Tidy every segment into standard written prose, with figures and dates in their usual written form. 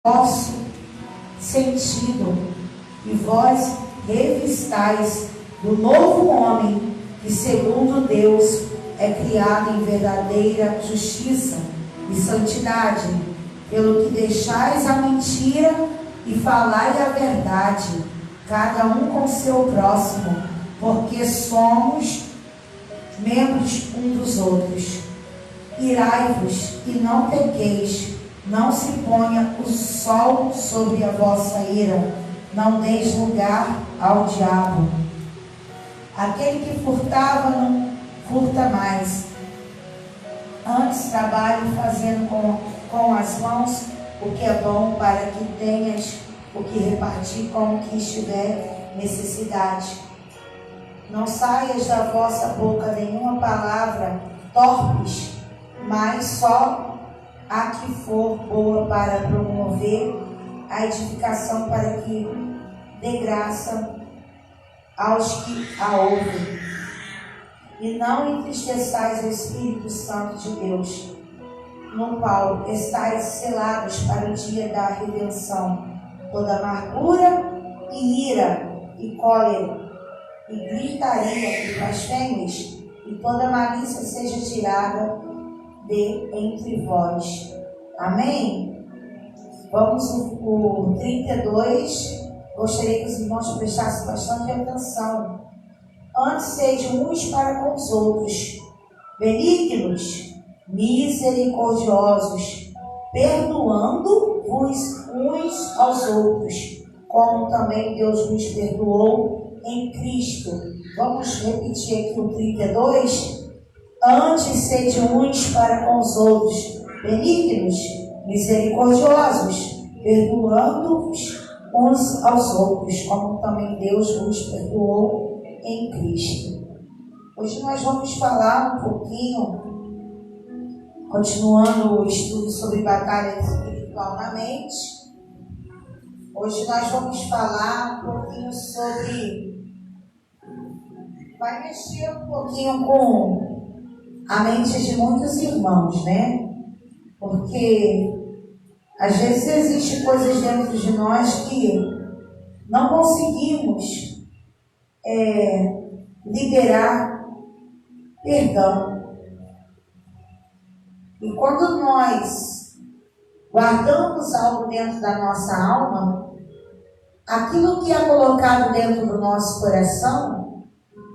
vosso sentido, e vós revistais do novo homem, que segundo Deus é criado em verdadeira justiça e santidade, pelo que deixais a mentira e falai a verdade, cada um com seu próximo, porque somos membros um dos outros. Irai-vos e não pequeis, não se ponha o sol sobre a vossa ira, não deis lugar ao diabo. Aquele que furtava não furta mais, antes trabalhe fazendo com as mãos o que é bom, para que tenhas o que repartir com o que estiver necessidade. Não saias da vossa boca nenhuma palavra torpes, mas só a que for boa para promover a edificação, para que dê graça aos que a ouvem. E não entristeçais o Espírito Santo de Deus, no qual estáis selados para o dia da redenção. Toda amargura e ira e cólera e gritaria e blasfêmias e toda malícia seja tirada de entre vós. Amém? Vamos no 32. Gostaria que os irmãos prestassem bastante atenção. Antes sejam uns para com os outros, benignos, misericordiosos, perdoando-vos uns aos outros, como também Deus nos perdoou em Cristo. Vamos repetir aqui o 32. Antes sejam uns para com os outros, benignos, misericordiosos, perdoando-vos uns aos outros, como também Deus nos perdoou em Cristo. Hoje nós vamos falar um pouquinho, continuando o estudo sobre batalha espiritual na mente. Hoje nós vamos falar um pouquinho sobre, vai mexer um pouquinho com a mente de muitos irmãos, né? Porque às vezes existem coisas dentro de nós que não conseguimos liberar perdão. E quando nós guardamos algo dentro da nossa alma, aquilo que é colocado dentro do nosso coração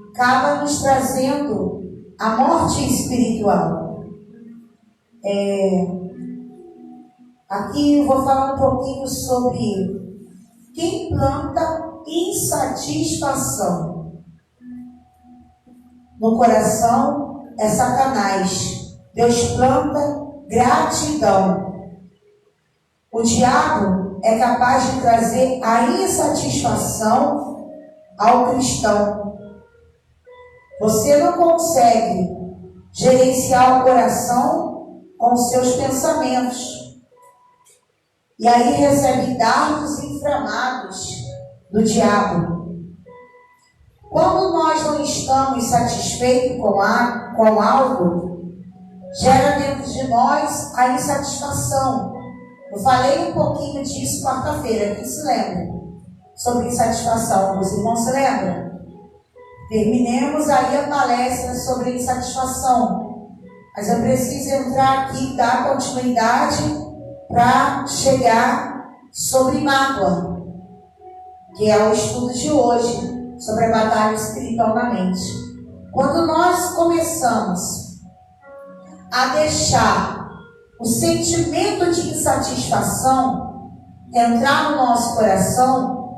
acaba nos trazendo a morte espiritual. Aqui eu vou falar um pouquinho sobre quem planta insatisfação no coração é Satanás. Deus planta gratidão. O diabo é capaz de trazer a insatisfação ao cristão. Você não consegue gerenciar o coração com os seus pensamentos. E aí recebe dardos inflamados do diabo. Quando nós não estamos satisfeitos com algo, gera dentro de nós a insatisfação. Eu falei um pouquinho disso quarta-feira, quem se lembra? Sobre insatisfação. Os irmãos se lembram? Terminemos aí a palestra sobre insatisfação. Mas eu preciso entrar aqui e dar continuidade para chegar sobre mágoa, que é o estudo de hoje, sobre a batalha espiritual na mente. Quando nós começamos a deixar o sentimento de insatisfação entrar no nosso coração,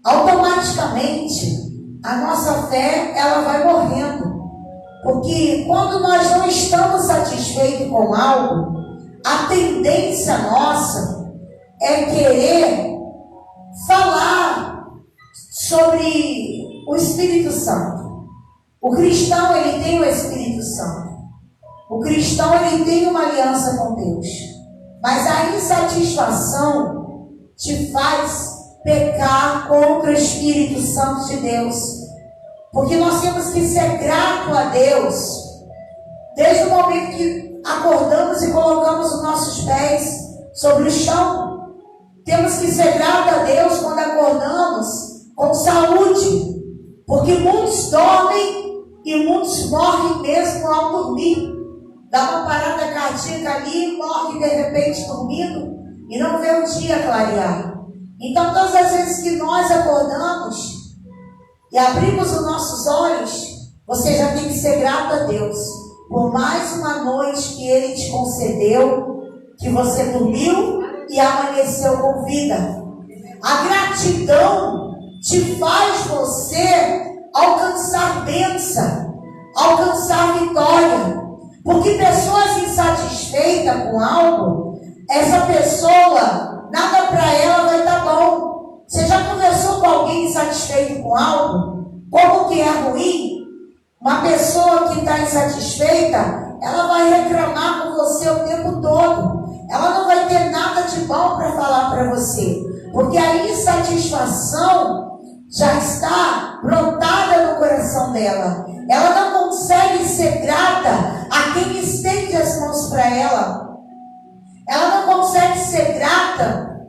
automaticamente a nossa fé ela vai morrendo. Porque quando nós não estamos satisfeitos com algo, a tendência nossa é querer falar sobre o Espírito Santo. O cristão, ele tem o Espírito Santo. O cristão, ele tem uma aliança com Deus. Mas a insatisfação te faz pecar contra o Espírito Santo de Deus. Porque nós temos que ser gratos a Deus desde o momento que acordamos e colocamos os nossos pés sobre o chão. temos que ser gratos a Deus quando acordamos com saúde, porque muitos dormem e muitos morrem mesmo ao dormir. Dá uma parada cardíaca ali, morre de repente dormindo e não vê o dia clarear. Então, todas as vezes que nós acordamos e abrimos os nossos olhos, você já tem que ser grato a Deus por mais uma noite que Ele te concedeu, que você dormiu e amanheceu com vida. A gratidão te faz você alcançar bênção, alcançar vitória. Porque pessoas insatisfeitas com algo, essa pessoa, nada para ela vai estar bom. Você já conversou com alguém insatisfeito com algo? Como que é ruim? Uma pessoa que está insatisfeita, ela vai reclamar com você o tempo todo. Ela não vai ter nada de bom para falar para você. Porque a insatisfação já está brotada no coração dela. Ela não consegue ser grata a quem estende as mãos para ela. Ela não consegue ser grata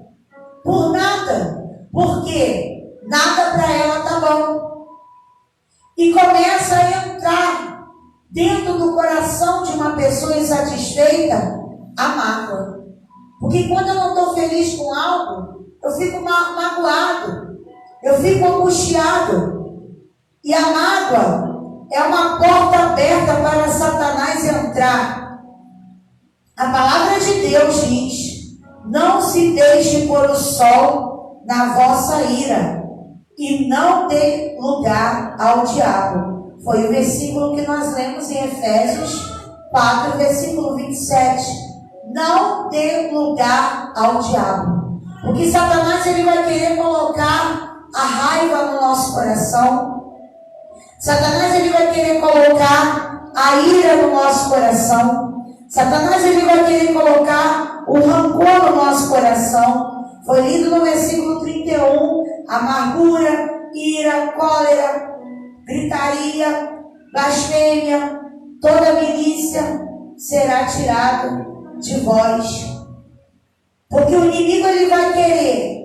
por nada. Porque nada para ela está bom. E começa a entrar dentro do coração de uma pessoa insatisfeita a mágoa. Porque quando eu não estou feliz com algo, eu fico magoado, eu fico angustiado. E a mágoa é uma porta aberta para Satanás entrar. A palavra de Deus diz: não se deixe pôr o sol na vossa ira, e não dê lugar ao diabo. Foi o versículo que nós lemos em Efésios 4, versículo 27. Não dê lugar ao diabo. Porque Satanás ele vai querer colocar a raiva no nosso coração. Satanás ele vai querer colocar a ira no nosso coração. Satanás ele vai querer colocar o rancor no nosso coração. Foi lido no versículo 31, amargura, ira, cólera, gritaria, blasfêmia, toda milícia será tirado de vós. Porque o inimigo ele vai querer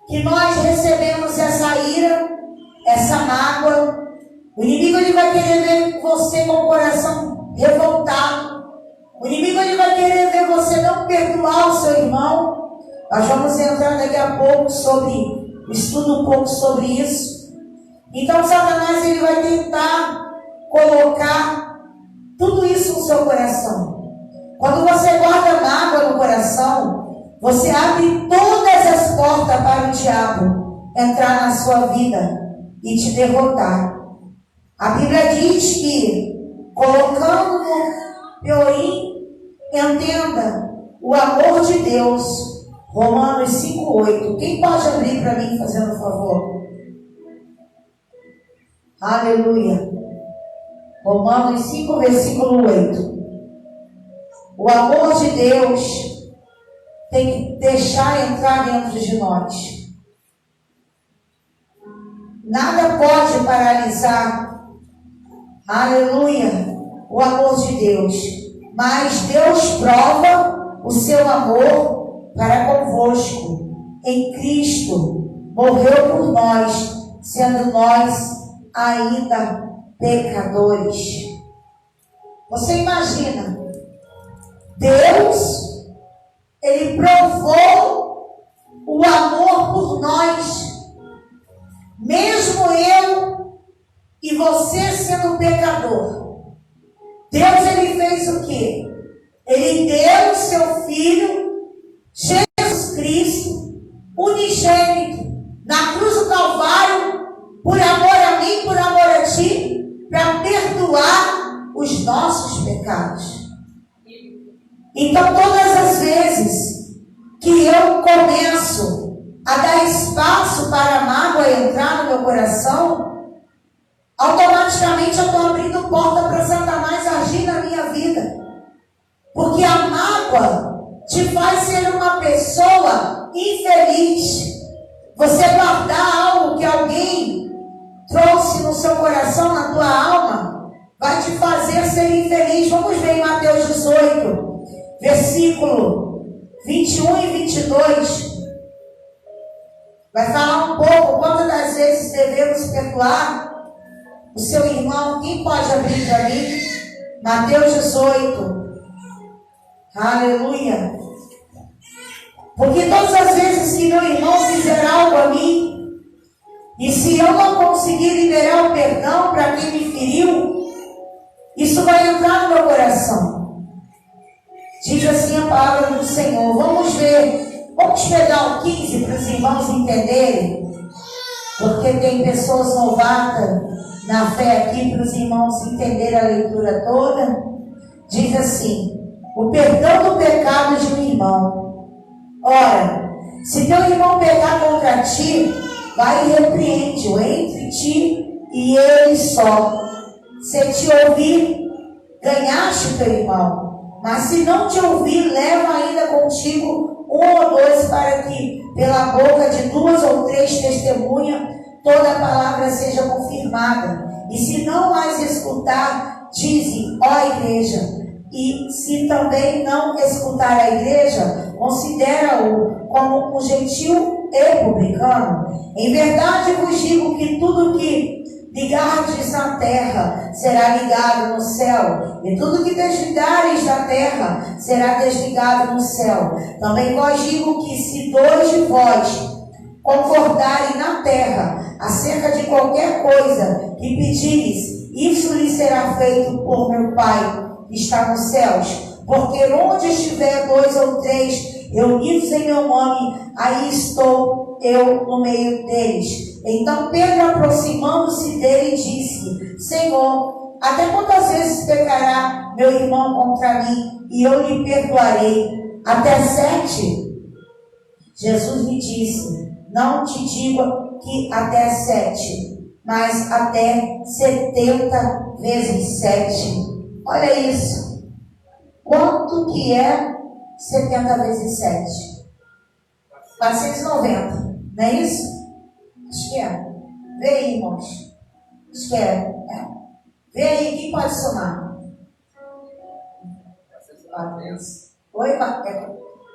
que nós recebemos essa ira, essa mágoa. O inimigo ele vai querer ver você com o coração revoltado. O inimigo ele vai querer ver você não perdoar o seu irmão. Nós vamos entrar daqui a pouco estudo um pouco sobre isso. Então Satanás ele vai tentar colocar tudo isso no seu coração. Quando você guarda mágoa no coração, você abre todas as portas para o diabo entrar na sua vida e te derrotar. A Bíblia diz que, colocando no piorim, entenda o amor de Deus. Romanos 5,8. Quem pode abrir para mim, fazendo um favor? Aleluia. Romanos 5, versículo 8. O amor de Deus tem que deixar entrar dentro de nós. Nada pode paralisar, aleluia, o amor de Deus. Mas Deus prova o seu amor para convosco em Cristo. Morreu por nós, sendo nós ainda pecadores. Você imagina, Deus, Ele provou o amor por nós, mesmo eu e você sendo pecador. Deus, Ele fez o quê? Ele deu o seu Filho, Jesus Cristo, unigênito, na cruz do Calvário, por amor a mim, por amor a ti, para perdoar os nossos pecados. Então, todas as vezes que eu começo a dar espaço para a mágoa entrar no meu coração, automaticamente eu estou abrindo porta para Satanás agir na minha vida. Porque a mágoa te faz ser uma pessoa infeliz. Você guardar algo que alguém trouxe no seu coração, na tua alma, vai te fazer ser infeliz. Vamos ver em Mateus 18, versículo 21 e 22. vai falar um pouco quantas das vezes devemos perdoar o seu irmão. Quem pode abrir para mim? Mateus 18. Aleluia. Porque todas as vezes que meu irmão fizer algo a mim, e se eu não conseguir liberar o perdão para quem me feriu, isso vai entrar no meu coração. Diz assim a palavra do Senhor. Vamos ver. Vamos pegar o 15 para os irmãos entenderem. Porque tem pessoas novatas na fé aqui, para os irmãos entenderem a leitura toda. Diz assim: o perdão do pecado de um irmão. Ora, se teu irmão pecar contra ti, vai e repreende-o entre ti e ele só. Se te ouvir, ganhaste teu irmão. Mas se não te ouvir, leva ainda contigo um ou dois, para que pela boca de 2 ou 3 testemunhas toda a palavra seja confirmada. E se não mais escutar, dize, ó igreja. E se também não escutar a igreja, considera-o como um gentil e publicano. Em verdade vos digo que tudo que ligardes na terra será ligado no céu, e tudo que desligares da terra será desligado no céu. Também vos digo que se 2 de vós concordarem na terra acerca de qualquer coisa que pedires, isso lhe será feito por meu Pai que está nos céus. Porque onde estiver 2 ou 3 reunidos em meu nome, aí estou eu no meio deles. Então Pedro, aproximando-se dele, disse: Senhor, até quantas vezes pecará meu irmão contra mim, e eu lhe perdoarei? Até 7? Jesus lhe disse: não te digo que até 7, mas até 70 vezes 7. Olha isso. Quanto que é 70 vezes 7? 490. Não é isso? Acho que é. Vê aí, irmãos. Acho que é. Vê aí, quem pode somar?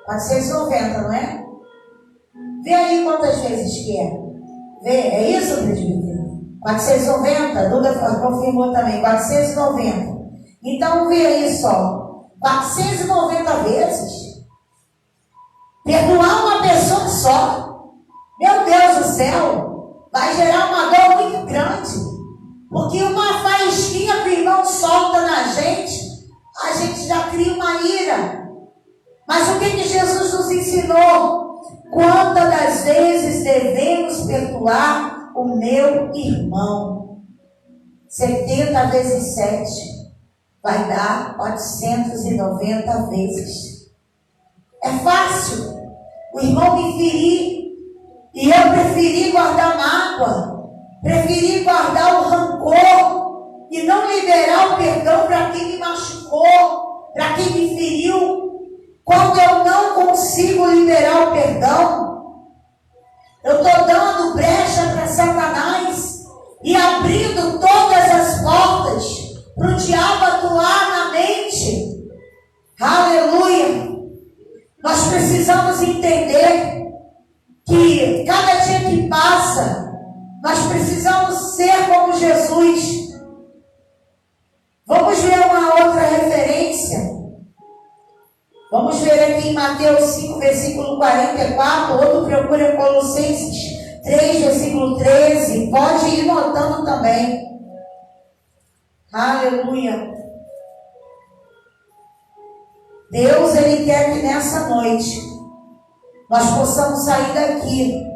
490, não é? Vê aí quantas vezes que é. Vê, é isso, presbítero? 490, Duda confirmou também, 490. Então vê aí só. 490 vezes. Perdoar uma pessoa só. Meu Deus do céu. Vai gerar uma dor muito grande. Porque uma faísquinha que o irmão solta na gente, a gente já cria uma ira. Mas o que Jesus nos ensinou? Quantas das vezes devemos perdoar o meu irmão? 70 vezes 7 vai dar 490 vezes. É fácil. O irmão me ferir e eu preferi guardar mágoa, preferi guardar o rancor e não liberar o perdão para quem me machucou, para quem me feriu. Quando eu não consigo liberar o perdão, eu estou dando brecha para Satanás e abrindo todas as portas para o diabo atuar na mente. Aleluia! Nós precisamos entender que cada dia que passa, nós precisamos ser como Jesus. Vamos ver uma outra referência. Vamos ver aqui em Mateus 5, versículo 44. Outro procura Colossenses 3, versículo 13. Pode ir notando também. Aleluia. Deus, Ele quer que nessa noite nós possamos sair daqui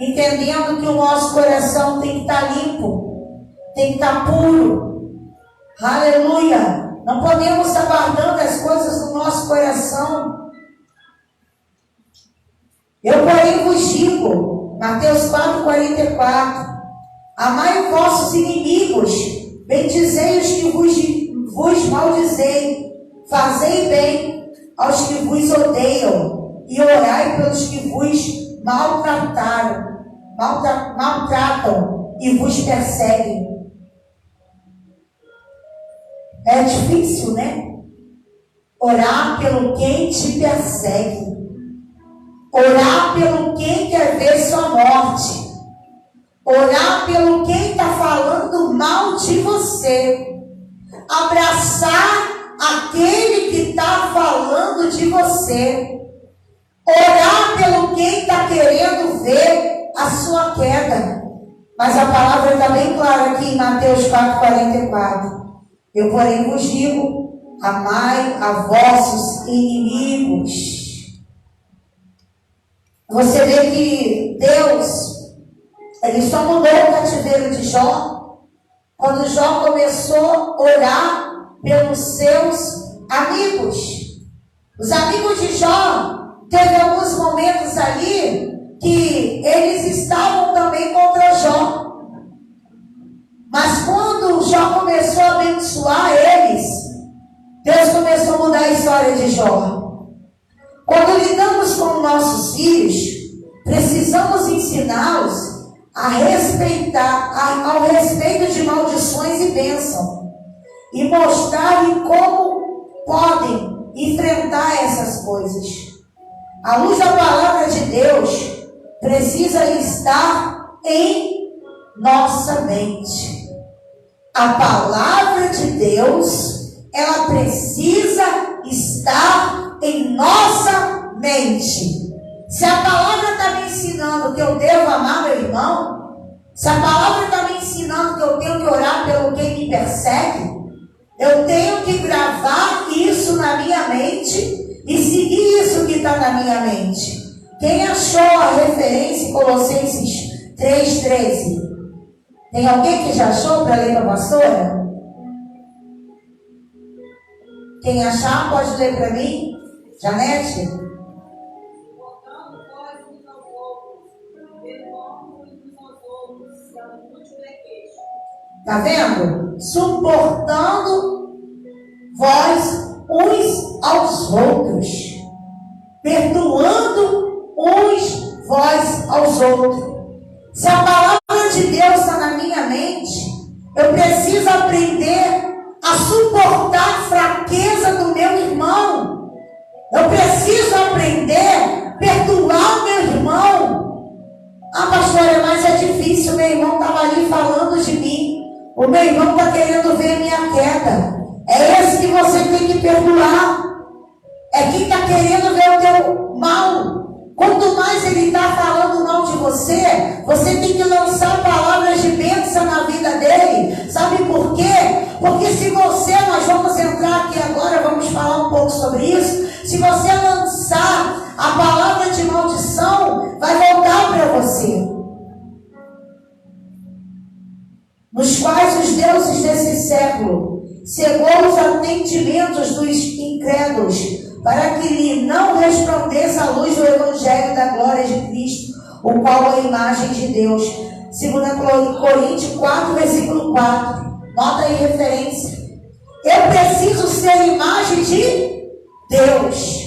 entendendo que o nosso coração tem que estar limpo, tem que estar puro. Aleluia. Não podemos estar guardando as coisas no nosso coração. Eu, porém, vos digo, Mateus 4, 44, amai vossos inimigos, bendizei os que vos maldizei, fazei bem aos que vos odeiam, e orai pelos que vos maltratam e vos perseguem. É difícil, né? Orar pelo quem te persegue. Orar pelo quem quer ver sua morte. Orar pelo quem está falando mal de você. Abraçar aquele que está falando de você. Orar pelo quem está querendo ver a sua queda. Mas a palavra está bem clara aqui em Mateus 4,44. Eu, porém, vos digo, amai a vossos inimigos. Você vê que Deus, Ele só mudou o cativeiro de Jó quando Jó começou a orar pelos seus amigos. Os amigos de Jó, teve alguns momentos ali que eles estavam também contra Jó. Mas quando Jó começou a abençoar eles, Deus começou a mudar a história de Jó. Quando lidamos com nossos filhos, precisamos ensiná-los a respeitar, ao respeito de maldições e bênçãos, e mostrar-lhe como podem enfrentar essas coisas. A luz da palavra de Deus precisa estar em nossa mente. A palavra de Deus, ela precisa estar em nossa mente. Se a palavra está me ensinando que eu devo amar meu irmão, se a palavra está me ensinando que eu tenho que orar pelo quem me persegue, eu tenho que gravar isso na minha mente e seguir isso que está na minha mente. Quem achou a referência em Colossenses 3,13? Tem alguém que já achou para ler para a pastora? Quem achar, pode ler para mim? Janete? Está vendo? Suportando vós uns aos outros. Perdoando uns vós aos outros. Se a palavra de Deus está na minha mente, eu preciso aprender a suportar a fraqueza do meu irmão. Eu preciso aprender a perdoar o meu irmão. Ah, pastora, mas é difícil, meu irmão estava ali falando de mim. O meu irmão está querendo ver minha queda. É esse que você tem que perdoar. É quem está querendo ver o teu mal. Quanto mais ele está falando mal de você, você tem que lançar palavras de bênção na vida dele. Sabe por quê? Porque se você, nós vamos entrar aqui agora, vamos falar um pouco sobre isso. Se você lançar a palavra de maldição, vai voltar para você. Nos quais os deuses desse século cegou os atendimentos dos incrédulos, para que lhe não resplandeça a luz do Evangelho da glória de Cristo, o qual é a imagem de Deus. 2 Coríntios 4, versículo 4. Nota aí referência. Eu preciso ser a imagem de Deus.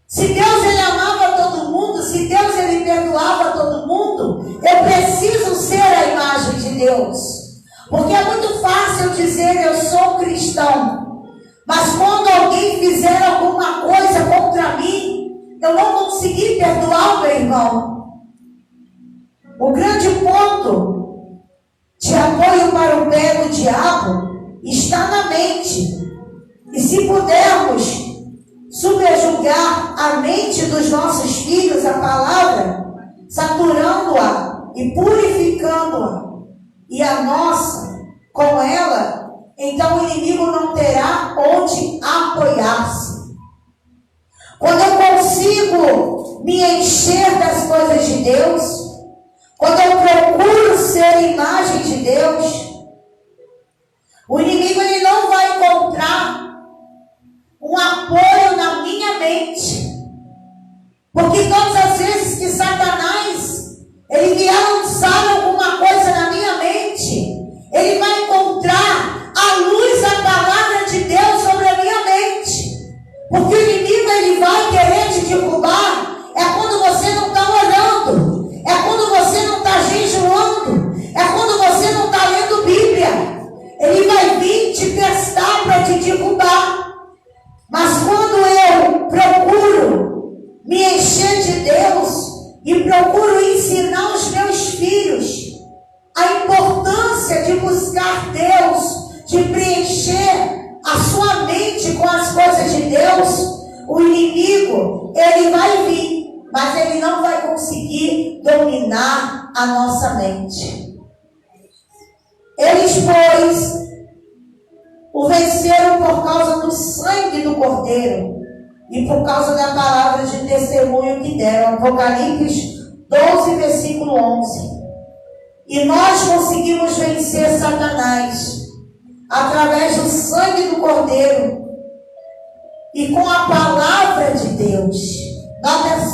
Se Deus ele amava todo mundo, se Deus ele perdoava todo mundo, eu preciso ser a imagem de Deus. Porque é muito fácil dizer eu sou cristão. Mas quando alguém fizer alguma coisa contra mim, eu não consegui perdoar o meu irmão. O grande ponto de apoio para o pé do diabo está na mente. E se pudermos subjugar a mente dos nossos filhos, a palavra, saturando-a e purificando-a, e a nossa com ela, então o inimigo não terá onde apoiar-se. Quando eu consigo me encher das coisas de Deus, quando eu procuro ser imagem de Deus, o inimigo ele não vai encontrar um apoio na minha mente. Porque todas as vezes que Satanás ele vier lançar alguma coisa na minha mente, ele vai encontrar a luz da palavra de Deus sobre a minha mente. Porque o inimigo ele vai querer te derrubar. É quando você não está orando. É quando você não está jejuando. É quando você não está lendo Bíblia. Ele vai vir te testar para te derrubar. Mas quando eu procuro me encher de buscar Deus, de preencher a sua mente com as coisas de Deus, o inimigo, ele vai vir, mas ele não vai conseguir dominar a nossa mente. Eles, pois, o venceram por causa do sangue do Cordeiro e por causa da palavra de testemunho que deram. Apocalipse 12, versículo 11. E nós conseguimos vencer Satanás através do sangue do Cordeiro e com a palavra de Deus.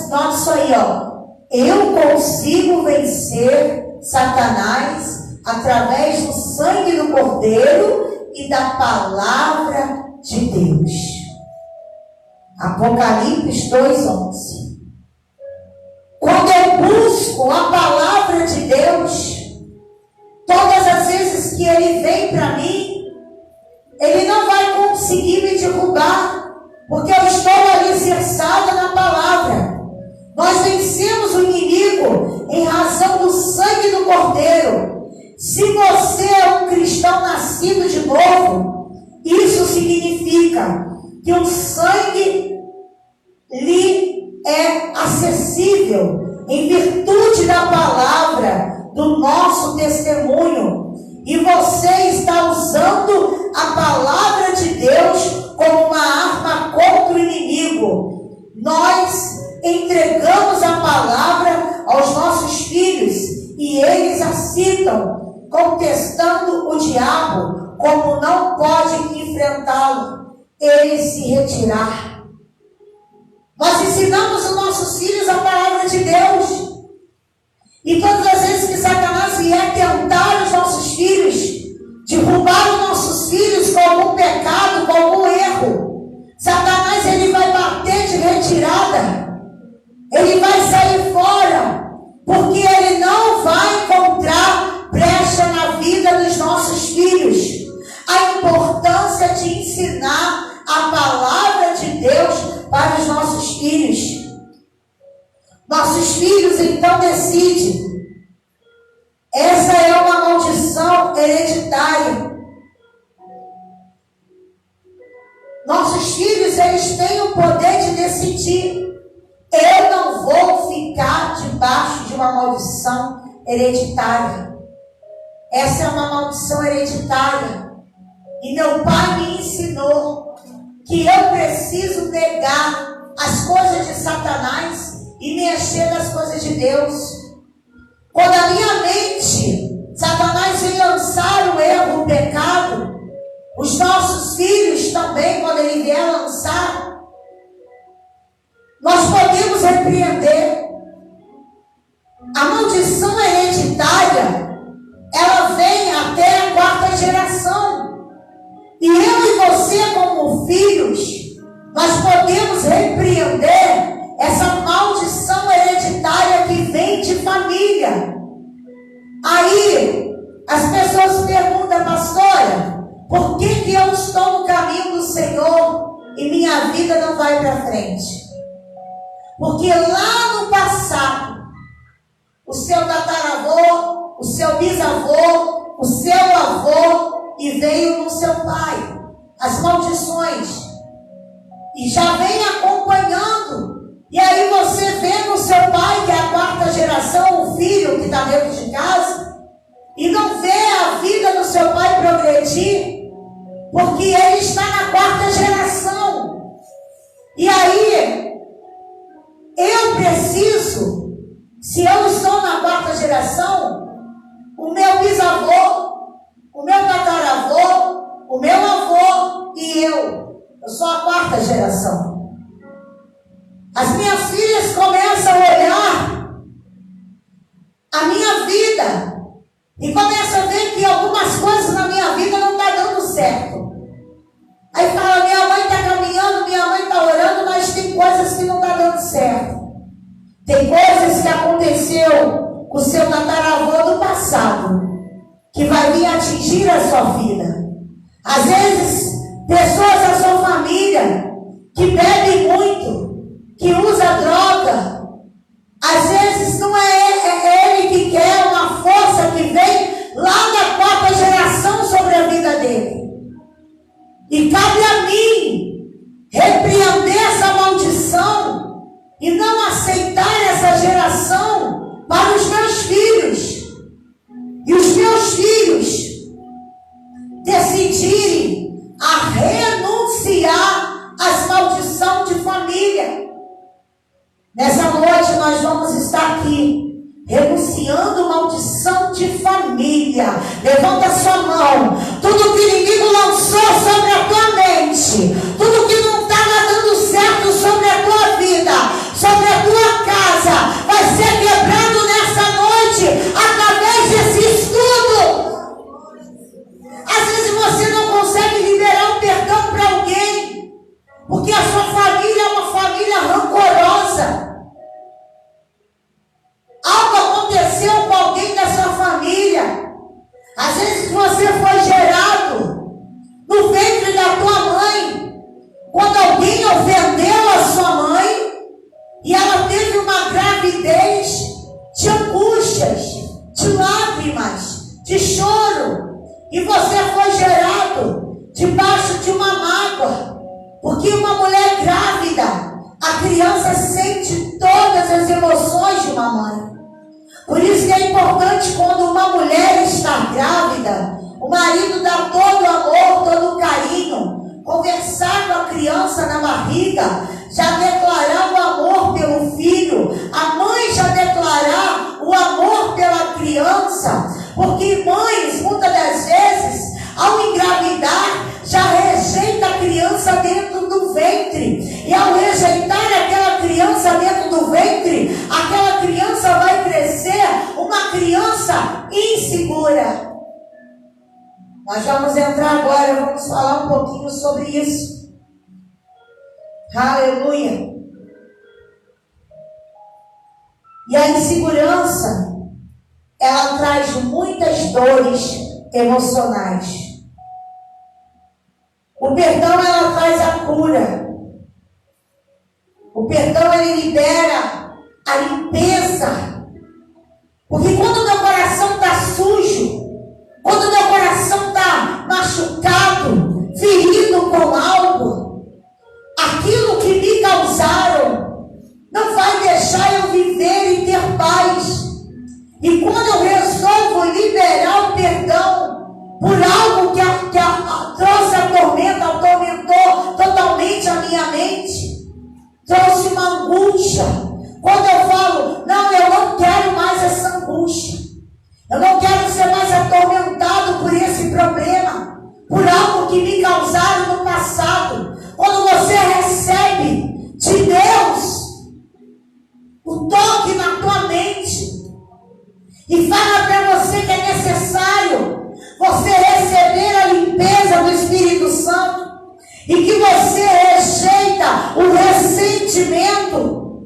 Note isso aí, ó. Eu consigo vencer Satanás através do sangue do Cordeiro e da palavra de Deus. Apocalipse 2:11. Quando eu busco a palavra de Deus, todas as vezes que ele vem para mim, ele não vai conseguir me derrubar, porque eu estou alicerçada na palavra. Nós vencemos o inimigo em razão do sangue do Cordeiro. Se você é um cristão nascido de novo, isso significa que o sangue lhe é acessível em virtude da palavra, do nosso testemunho. E você está usando a palavra de Deus como uma arma contra o inimigo. Nós entregamos a palavra aos nossos filhos e eles a citam, contestando o diabo, como não pode enfrentá-lo, ele se retirar. Nós ensinamos os nossos filhos a palavra de Deus. E todas as vezes que Satanás vier tentar os nossos filhos, derrubar os nossos filhos com algum pecado, com algum erro, Satanás ele vai bater de retirada. Ele vai sair fora, porque ele não vai encontrar brecha na vida dos nossos filhos. A importância de ensinar a palavra de Deus para os nossos filhos. Nossos filhos então decidem. Essa é uma maldição hereditária. Nossos filhos, eles têm o poder de decidir. Eu não vou ficar debaixo de uma maldição hereditária. Essa é uma maldição hereditária. E meu pai me ensinou que eu preciso negar as coisas de Satanás e me encher das coisas de Deus. Quando a minha mente, Satanás vem lançar o erro, o pecado, os nossos filhos também, quando ele vier lançar, nós podemos repreender. A maldição hereditária, ela vem até a 4ª geração. E eu e você, como filhos, nós podemos repreender essa maldição hereditária que vem de família. Aí, as pessoas perguntam, pastora, por que eu estou no caminho do Senhor e minha vida não vai para frente? Porque lá no passado, o seu tataravô, o seu bisavô, o seu avô, e veio no seu pai as maldições, e já vem acompanhando. E aí você vê no seu pai, que é a 4ª geração, o filho que está dentro de casa, e não vê a vida do seu pai progredir, porque ele está na 4ª geração. E aí, eu preciso, se eu estou na 4ª geração, o meu bisavô, o meu tataravô, o meu avô e eu sou a 4ª geração. As minhas filhas começam a olhar a minha vida e começam a ver que algumas coisas na minha vida não estão dando certo. Aí fala, minha mãe está caminhando, minha mãe está orando, mas tem coisas que não estão dando certo. Tem coisas que aconteceu com o seu tataravô do passado, que vai vir atingir a sua vida. Às vezes, pessoas da sua família que bebem muito, que usa droga, às vezes não é ele que quer, uma força que vem lá da 4ª geração E cabe a mim repreender essa maldição e não aceitar essa geração para os meus filhos. E os meus filhos decidirem a renunciar às maldições de família. Nessa noite nós vamos estar aqui renunciando maldição de família. Levanta sua mão. Tudo que o inimigo lançou sobre a tua mente, tudo que não estava dando certo sobre a tua vida, sobre a tua casa, vai ser quebrado nessa noite através desse estudo. Às vezes você não consegue liberar um perdão para alguém porque a sua família é uma família rancorosa. Algo aconteceu com alguém da sua família. Às vezes você foi gerado no ventre da tua mãe, quando alguém ofendeu a sua mãe e ela teve uma gravidez de angústias, de lágrimas, de choro, e você foi gerado debaixo de uma mágoa, porque uma mulher grávida, a criança sente todas as emoções de uma mãe. Por isso que é importante, quando uma mulher está grávida, o marido dá todo o amor, todo o carinho, conversar com a criança na barriga, já declarar o amor pelo filho, a mãe já declarar o amor pela criança, porque mães, muitas das vezes, ao engravidar, já rejeita a criança dentro do ventre, e ao rejeitar aquela criança dentro do ventre, aquela criança vai crescer uma criança insegura. Nós vamos entrar agora, vamos falar um pouquinho sobre isso. Aleluia. E a insegurança, ela traz muitas dores emocionais. O perdão, ela traz a cura. O perdão, ele libera a limpeza. Porque quando o meu coração está sujo, quando o meu coração está machucado, ferido com algo, aquilo que me causaram não vai deixar eu viver e ter paz. E quando eu resolvo liberar o perdão por algo que trouxe atormentou totalmente a minha mente, trouxe uma angústia. Quando eu falo, não, eu não quero mais essa angústia, eu não quero ser mais atormentado por esse problema, por algo que me causaram no passado. Quando você recebe de Deus o toque na tua mente e fala para você que é necessário você receber a limpeza do Espírito Santo, e que você rejeita o ressentimento,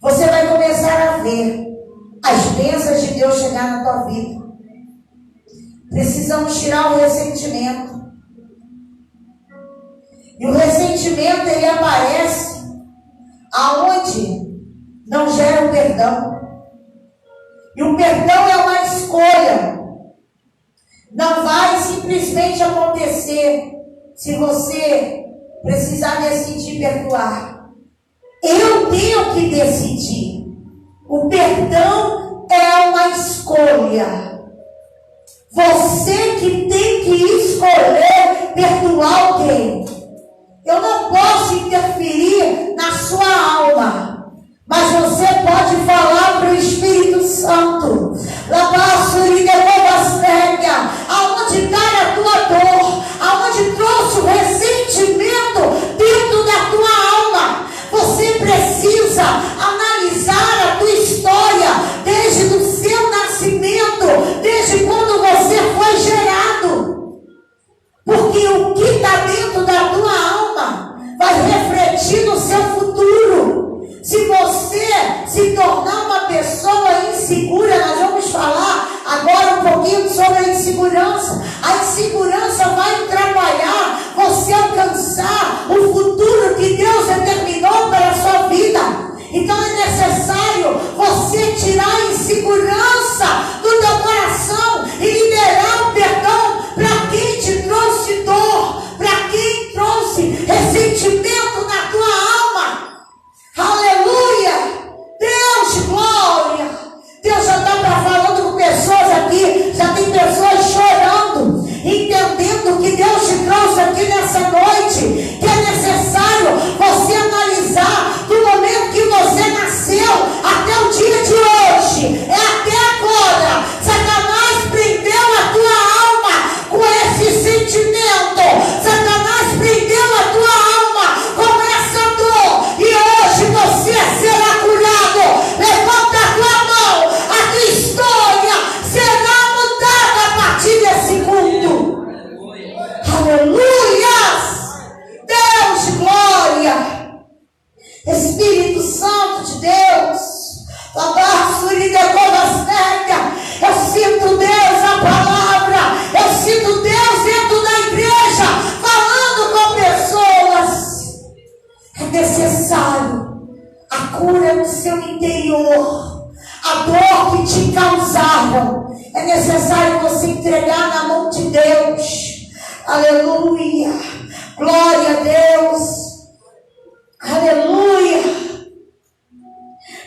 você vai começar a ver as bênçãos de Deus chegar na tua vida. Precisamos tirar o ressentimento. E o ressentimento, ele aparece aonde não gera o perdão. E o perdão é uma escolha. Não vai simplesmente acontecer se você precisar decidir perdoar. Eu tenho que decidir. O perdão é uma escolha. Você que tem que escolher perdoar alguém. Eu não posso interferir na sua alma, mas você pode falar para o Espírito Santo. Aonde está a tua dor, aonde trouxe o ressentimento dentro da tua alma, você precisa analisar a tua história desde o seu nascimento, desde quando você foi gerado. Porque o que está dentro da tua alma vai refletir no seu futuro. Se você se tornar uma pessoa insegura, nós vamos falar agora um pouquinho sobre a insegurança. A insegurança vai trabalhar você alcançar o futuro que Deus determinou para a sua vida. Então é necessário você tirar a insegurança do teu coração e liberar o perdão para quem te trouxe dor, para entregou na séria. Eu sinto Deus na palavra. Eu sinto Deus dentro da igreja, falando com pessoas. É necessário a cura no seu interior. A dor que te causaram, é necessário você entregar na mão de Deus. Aleluia. Glória a Deus. Aleluia.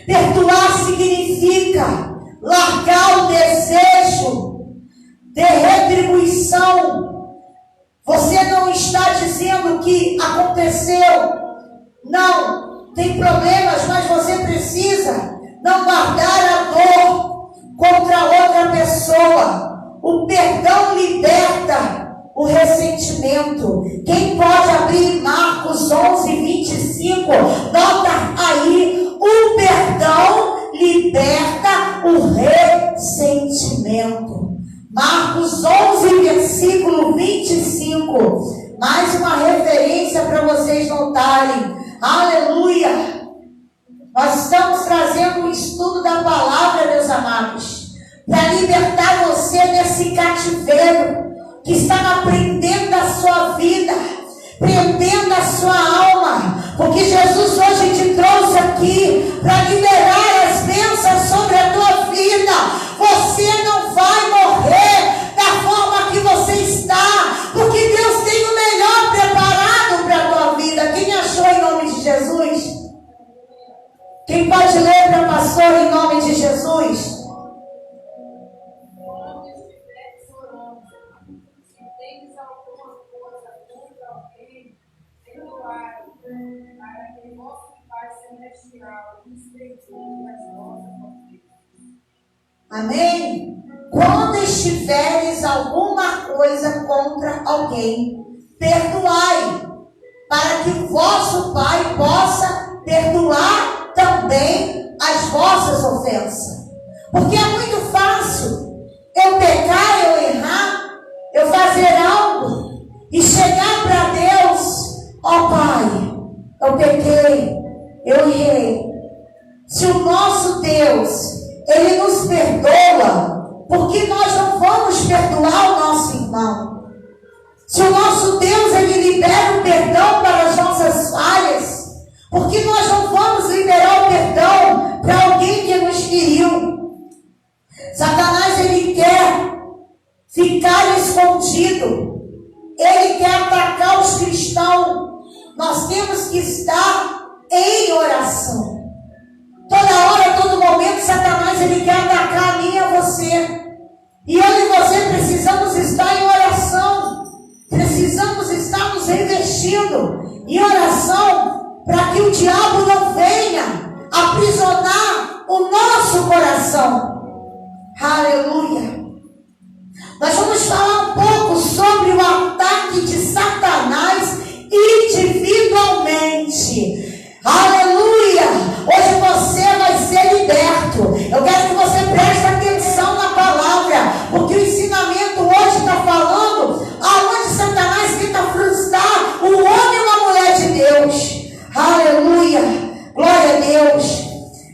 Perdoar significa largar o desejo de retribuição. Você não está dizendo que aconteceu. Não, tem problemas, mas você precisa não guardar a dor contra outra pessoa. O perdão liberta o ressentimento. Quem pode abrir Marcos 11:25? Nota aí. O perdão liberta o ressentimento. Marcos 11, versículo 25. Mais uma referência para vocês notarem. Aleluia. Nós estamos trazendo um estudo da palavra, meus amados, para libertar você desse cativeiro que está prendendo a sua vida, prendendo a sua alma, porque Jesus hoje te trouxe aqui para liberar as bênçãos sobre a tua vida. Você não vai morrer da forma que você está, porque Deus tem o melhor preparado para a tua vida. Quem achou em nome de Jesus? Quem pode ler para pastor em nome de Jesus? Amém? Quando estiveres alguma coisa contra alguém, perdoai, para que o vosso Pai possa perdoar também as vossas ofensas. Porque é muito fácil eu pecar, eu errar, eu fazer algo e chegar para Deus: ó Pai, eu pequei, eu errei. Se o nosso Deus, Ele nos perdoa, porque nós não vamos perdoar o nosso irmão? Se o nosso Deus, Ele libera o perdão para as nossas falhas, porque nós não vamos liberar o perdão para alguém que nos feriu? Satanás, ele quer ficar escondido. Ele quer atacar os cristãos. Nós temos que estar em oração. Toda hora, todo momento, Satanás, ele quer atacar a mim e a você. E eu e você precisamos estar em oração. Precisamos estar nos revestindo em oração, para que o diabo não venha aprisionar o nosso coração. Aleluia. Nós vamos falar um pouco sobre o ataque de Satanás individualmente. Aleluia. Hoje você vai ser liberto. Eu quero que você preste atenção na palavra, porque o ensinamento hoje está falando aonde Satanás tenta frustrar o homem ou a mulher de Deus. Aleluia. Glória a Deus.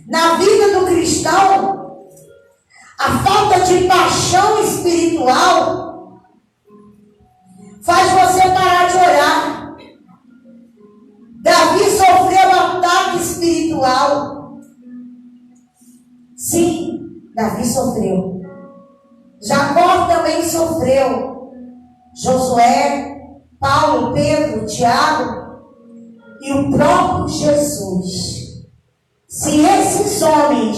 Na vida do cristão, a falta de paixão espiritual faz você parar de orar. Davi sofreu ataque espiritual. Sim, Davi sofreu. Jacó também sofreu. Josué, Paulo, Pedro, Tiago e o próprio Jesus. Se esses homens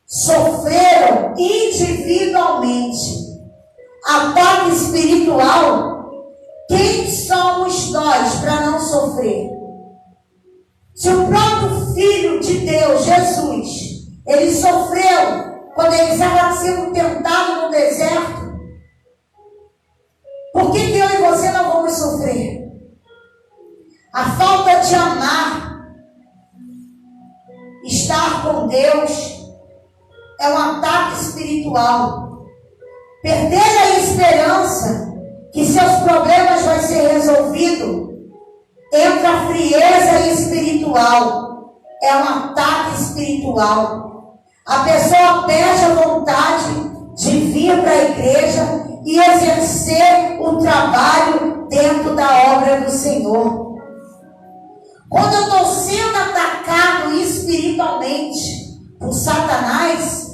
sofreram individualmente ataque espiritual, quem somos nós para não sofrer? Se o próprio Filho de Deus, Jesus, ele sofreu quando ele estava sendo tentado no deserto, por que eu e você não vamos sofrer? A falta de amar, estar com Deus, é um ataque espiritual. Perder a esperança que seus problemas vão ser resolvidos, entra a frieza espiritual. É um ataque espiritual. A pessoa perde a vontade de vir para a igreja e exercer o trabalho dentro da obra do Senhor. Quando eu estou sendo atacado espiritualmente por Satanás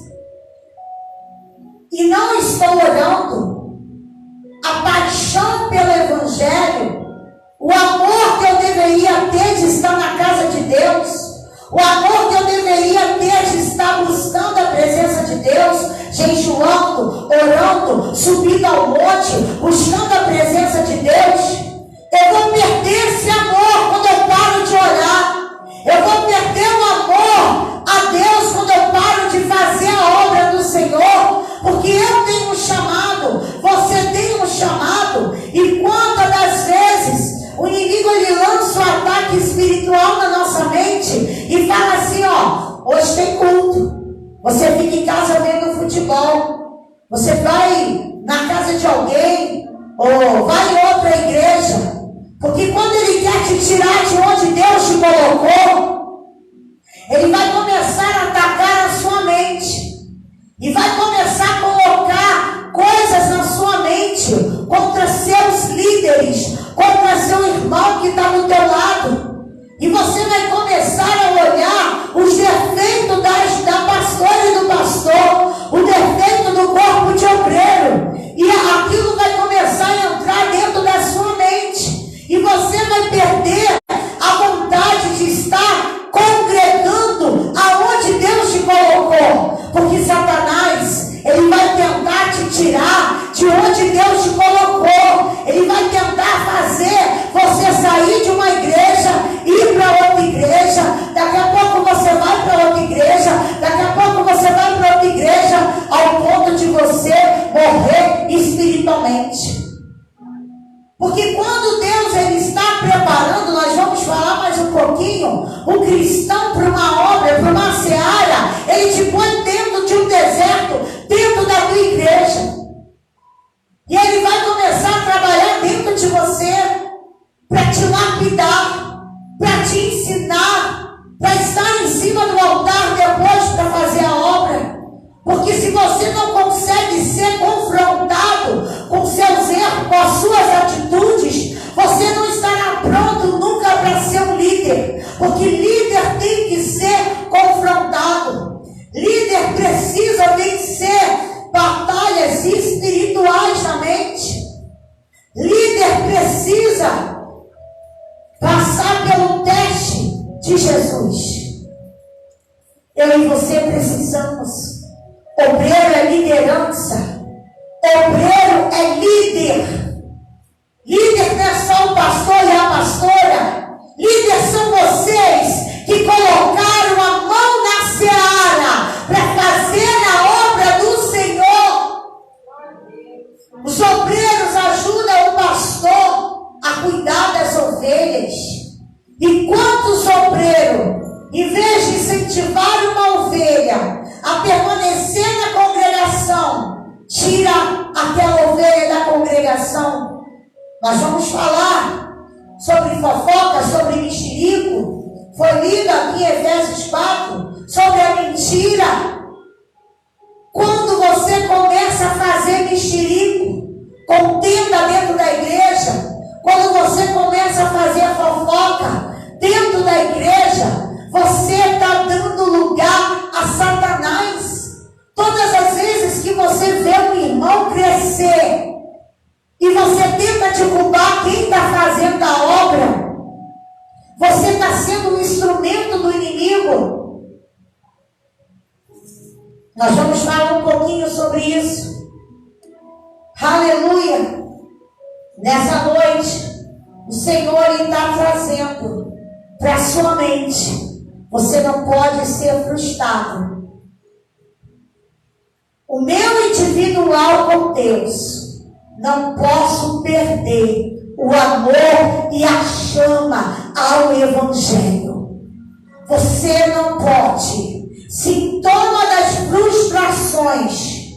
e não estou orando, a paixão pelo Evangelho, o amor que eu deveria ter de estar na casa de Deus, o amor que eu deveria ter de estar buscando a presença de Deus, jejuando, orando, subindo ao monte, buscando a presença de Deus, eu vou perder esse amor quando eu paro de orar. Eu vou perder o amor a Deus quando eu paro de fazer a obra do Senhor, porque eu tenho um chamado, você tem um chamado, e quantas das vezes o inimigo ele lança um ataque espiritual na nossa mente e fala assim, ó, hoje tem culto, você fica em casa vendo futebol, você vai na casa de alguém, ou vai em outra igreja, porque quando ele quer te tirar de onde Deus te colocou, ele vai começar a atacar a sua mente, e vai começar a colocar coisas na sua mente, contra seus líderes, contra seu irmão que está no teu lado, e você vai começar a olhar os defeitos da pastora e do pastor, o defeito do corpo de obreiro, e aquilo vai começar a entrar dentro da sua mente, e você vai perder a vontade de estar congregando aonde Deus te colocou, porque Satanás, ele vai tentar te tirar de onde Deus te colocou, ele vai tentar fazer você sair de uma igreja, ir para outra igreja, daqui a pouco você vai para outra igreja, daqui a pouco você vai para outra igreja, ao ponto de você morrer espiritualmente. Porque quando Deus ele está preparando, nós vamos falar mais um pouquinho, o cristão para uma obra, para uma seara, ele te põe dentro de um deserto, dentro da tua igreja. E ele vai começar a trabalhar dentro de você, para te lapidar, para te ensinar, para estar em cima do altar depois para fazer a obra. Porque se você não consegue ser confrontado com seus erros, com as suas atitudes, você não estará pronto nunca para ser um líder. Porque líder tem que ser confrontado. Líder precisa vencer batalhas espirituais na mente. Líder precisa passar pelo teste de Jesus. Eu e você precisamos. Obreiro é liderança. Obreiro é líder. Líder não é só o pastor e a pastora. Líder são vocês que colocaram a mão na seara para fazer a obra do Senhor. Os obreiros ajudam o pastor a cuidar das ovelhas. E quantos obreiros, em vez de incentivar uma ovelha a permanecer na congregação, tira aquela ovelha da congregação? Nós vamos falar sobre fofoca, sobre mexerico. Foi lido aqui em Efésios 4 sobre a mentira. Quando você começa a fazer mexerico, contenda dentro da igreja, quando você começa a fazer fofoca dentro da igreja, você está dando lugar a Satanás. Todas as vezes que você vê um irmão crescer e você tenta derrubar quem está fazendo a obra, você está sendo um instrumento do inimigo. Nós vamos falar um pouquinho sobre isso. Aleluia! Nessa noite, o Senhor está trazendo para a sua mente. Você não pode ser frustrado. O meu individual com Deus, não posso perder o amor e a chama ao Evangelho. Você não pode. Sintoma das frustrações,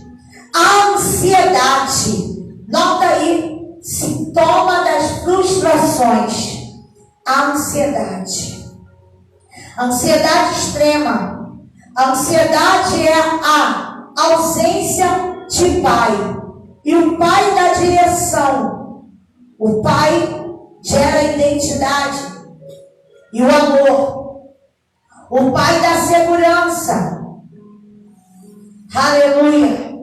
a ansiedade. Nota aí, sintoma das frustrações, a ansiedade. Ansiedade extrema. A ansiedade é a ausência de pai. E o pai dá direção. O pai gera identidade e o amor. O pai dá segurança. Aleluia.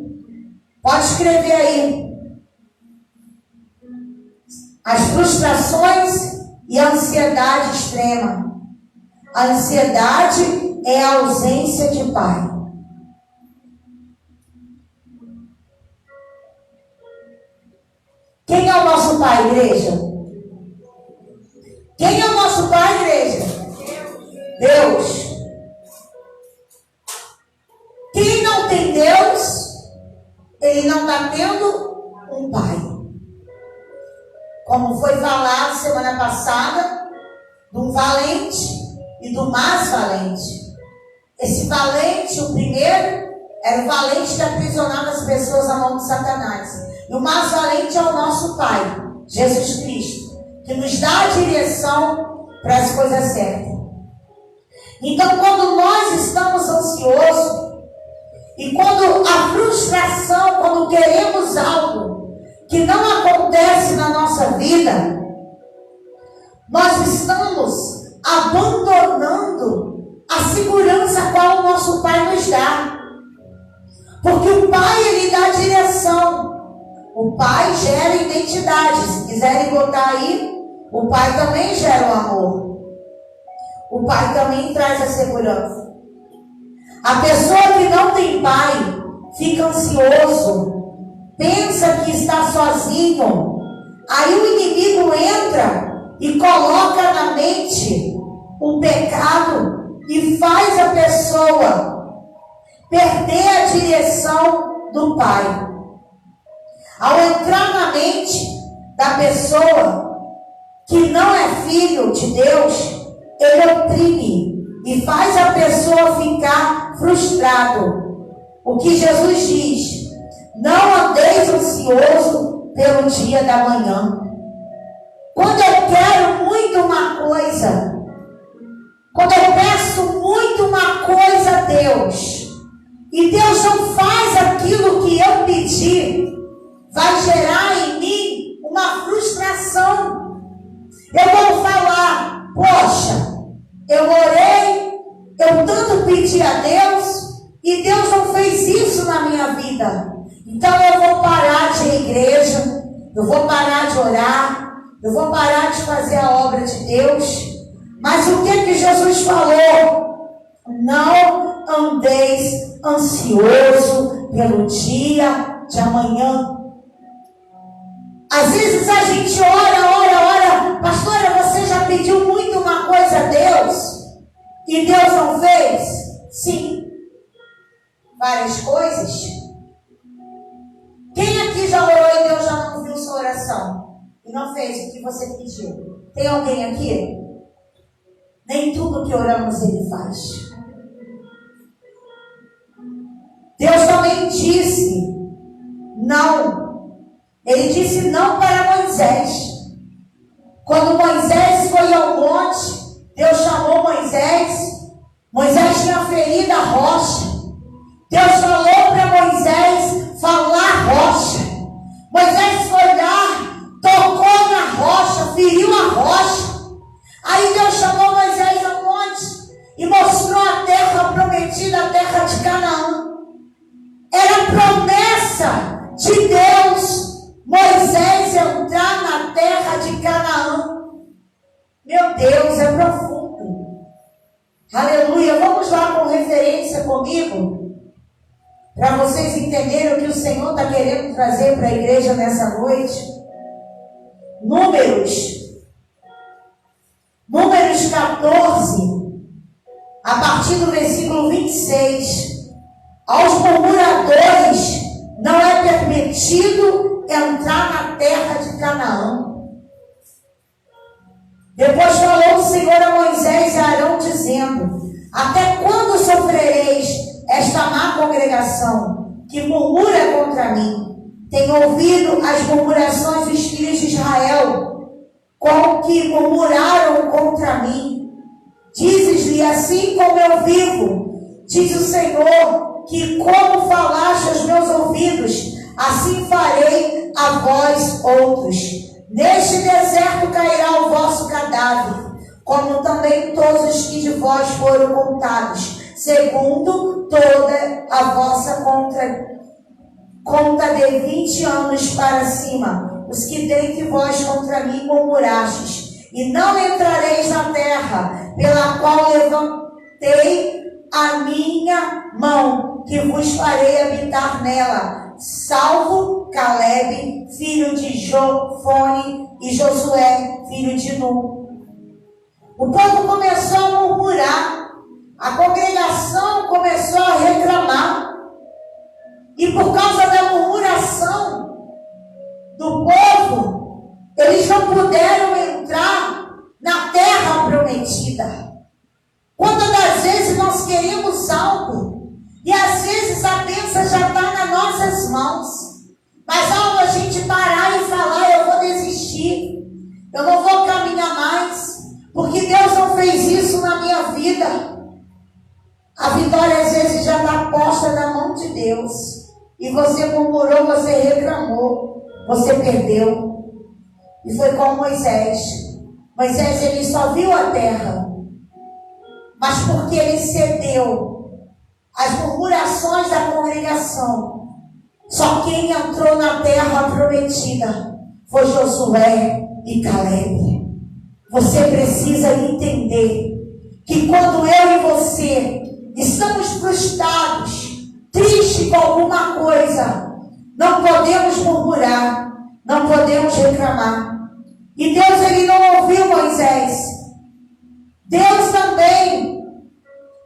Pode escrever aí. As frustrações e a ansiedade extrema. A ansiedade é a ausência de pai. Quem é o nosso pai, igreja? Quem é o nosso pai, igreja? Deus. Quem não tem Deus, ele não está tendo um pai. Como foi falado semana passada, do valente e do mais valente. Esse valente, o primeiro, era o valente que aprisionava as pessoas à mão de Satanás. E o mais valente é o nosso Pai, Jesus Cristo, que nos dá a direção para as coisas certas. Então, quando nós estamos ansiosos, e quando a frustração, quando queremos algo que não acontece na nossa vida, nós estamos abandonando a segurança a qual o nosso Pai nos dá. Porque o Pai, ele dá direção. O Pai gera identidade. Se quiserem botar aí, o Pai também gera o amor. O Pai também traz a segurança. A pessoa que não tem pai fica ansioso, pensa que está sozinho. Aí o inimigo entra e coloca na mente o pecado e faz a pessoa perder a direção do pai. Ao entrar na mente da pessoa que não é filho de Deus, ele oprime e faz a pessoa ficar frustrado. O que Jesus diz: não andeis ansioso pelo dia da manhã. Quando eu quero muito uma coisa, quando eu peço muito uma coisa a Deus, e Deus não faz aquilo que eu pedi, vai gerar em mim uma frustração. Eu vou falar: poxa, eu orei, eu tanto pedi a Deus, e Deus não fez isso na minha vida. Então eu vou parar de ir à igreja, eu vou parar de orar, eu vou parar de fazer a obra de Deus. Mas o que Jesus falou? Não andeis ansioso pelo dia de amanhã. Às vezes a gente ora, pastora, você já pediu muito uma coisa a Deus e Deus não fez? Sim, várias coisas. Quem aqui já orou e Deus já não viu sua oração e não fez o que você pediu? Tem alguém aqui? Nem tudo que oramos Ele faz. Deus também disse não. Ele disse não para Moisés. Quando Moisés foi ao monte, Deus chamou Moisés. Moisés tinha ferido a rocha. Deus falou para Moisés falar a rocha. Moisés foi lá, tocou na rocha, feriu a rocha. Aí Deus chamou Moisés ao monte e mostrou a terra prometida, a terra de Canaã. Era promessa de Deus Moisés entrar na terra de Canaã. Meu Deus, é profundo. Aleluia. Vamos lá com referência comigo, para vocês entenderem o que o Senhor está querendo trazer para a igreja nessa noite. Números 14, a partir do versículo 26. Aos murmuradores não é permitido entrar na terra de Canaã. Depois falou o Senhor a Moisés e a Arão, dizendo: até quando sofrereis esta má congregação que murmura contra mim? Tenho ouvido as murmurações dos filhos de Israel, com que murmuraram contra mim. Dizes-lhe: assim como eu vivo, Diz o Senhor, que como falaste aos meus ouvidos, assim farei a vós outros. Neste deserto cairá o vosso cadáver, como também todos os que de vós foram contados, segundo toda a vossa conta de 20 anos para cima, os que dentre vós contra mim murmurastes, e não entrareis na terra, pela qual levantei a minha mão, que vos farei habitar nela, salvo Caleb, filho de Jefone, e Josué, filho de Nun. O povo começou a murmurar, a congregação começou a reclamar, e por causa da murmuração do povo, eles não puderam entrar na terra prometida. Quantas das vezes nós queremos algo, e às vezes a bênção já está nas nossas mãos, mas ao a gente parar e falar, eu vou desistir, eu não vou caminhar mais, porque Deus não fez isso na minha vida. A vitória às vezes já está posta na mão de Deus, e você murmurou, você reclamou, você perdeu. E foi com Moisés. Moisés, ele só viu a terra, mas porque ele cedeu às murmurações da congregação, só quem entrou na terra prometida foi Josué e Caleb. Você precisa entender que quando eu e você estamos frustrados, tristes com alguma coisa, não podemos murmurar, não podemos reclamar. E Deus, ele não ouviu Moisés. Deus também,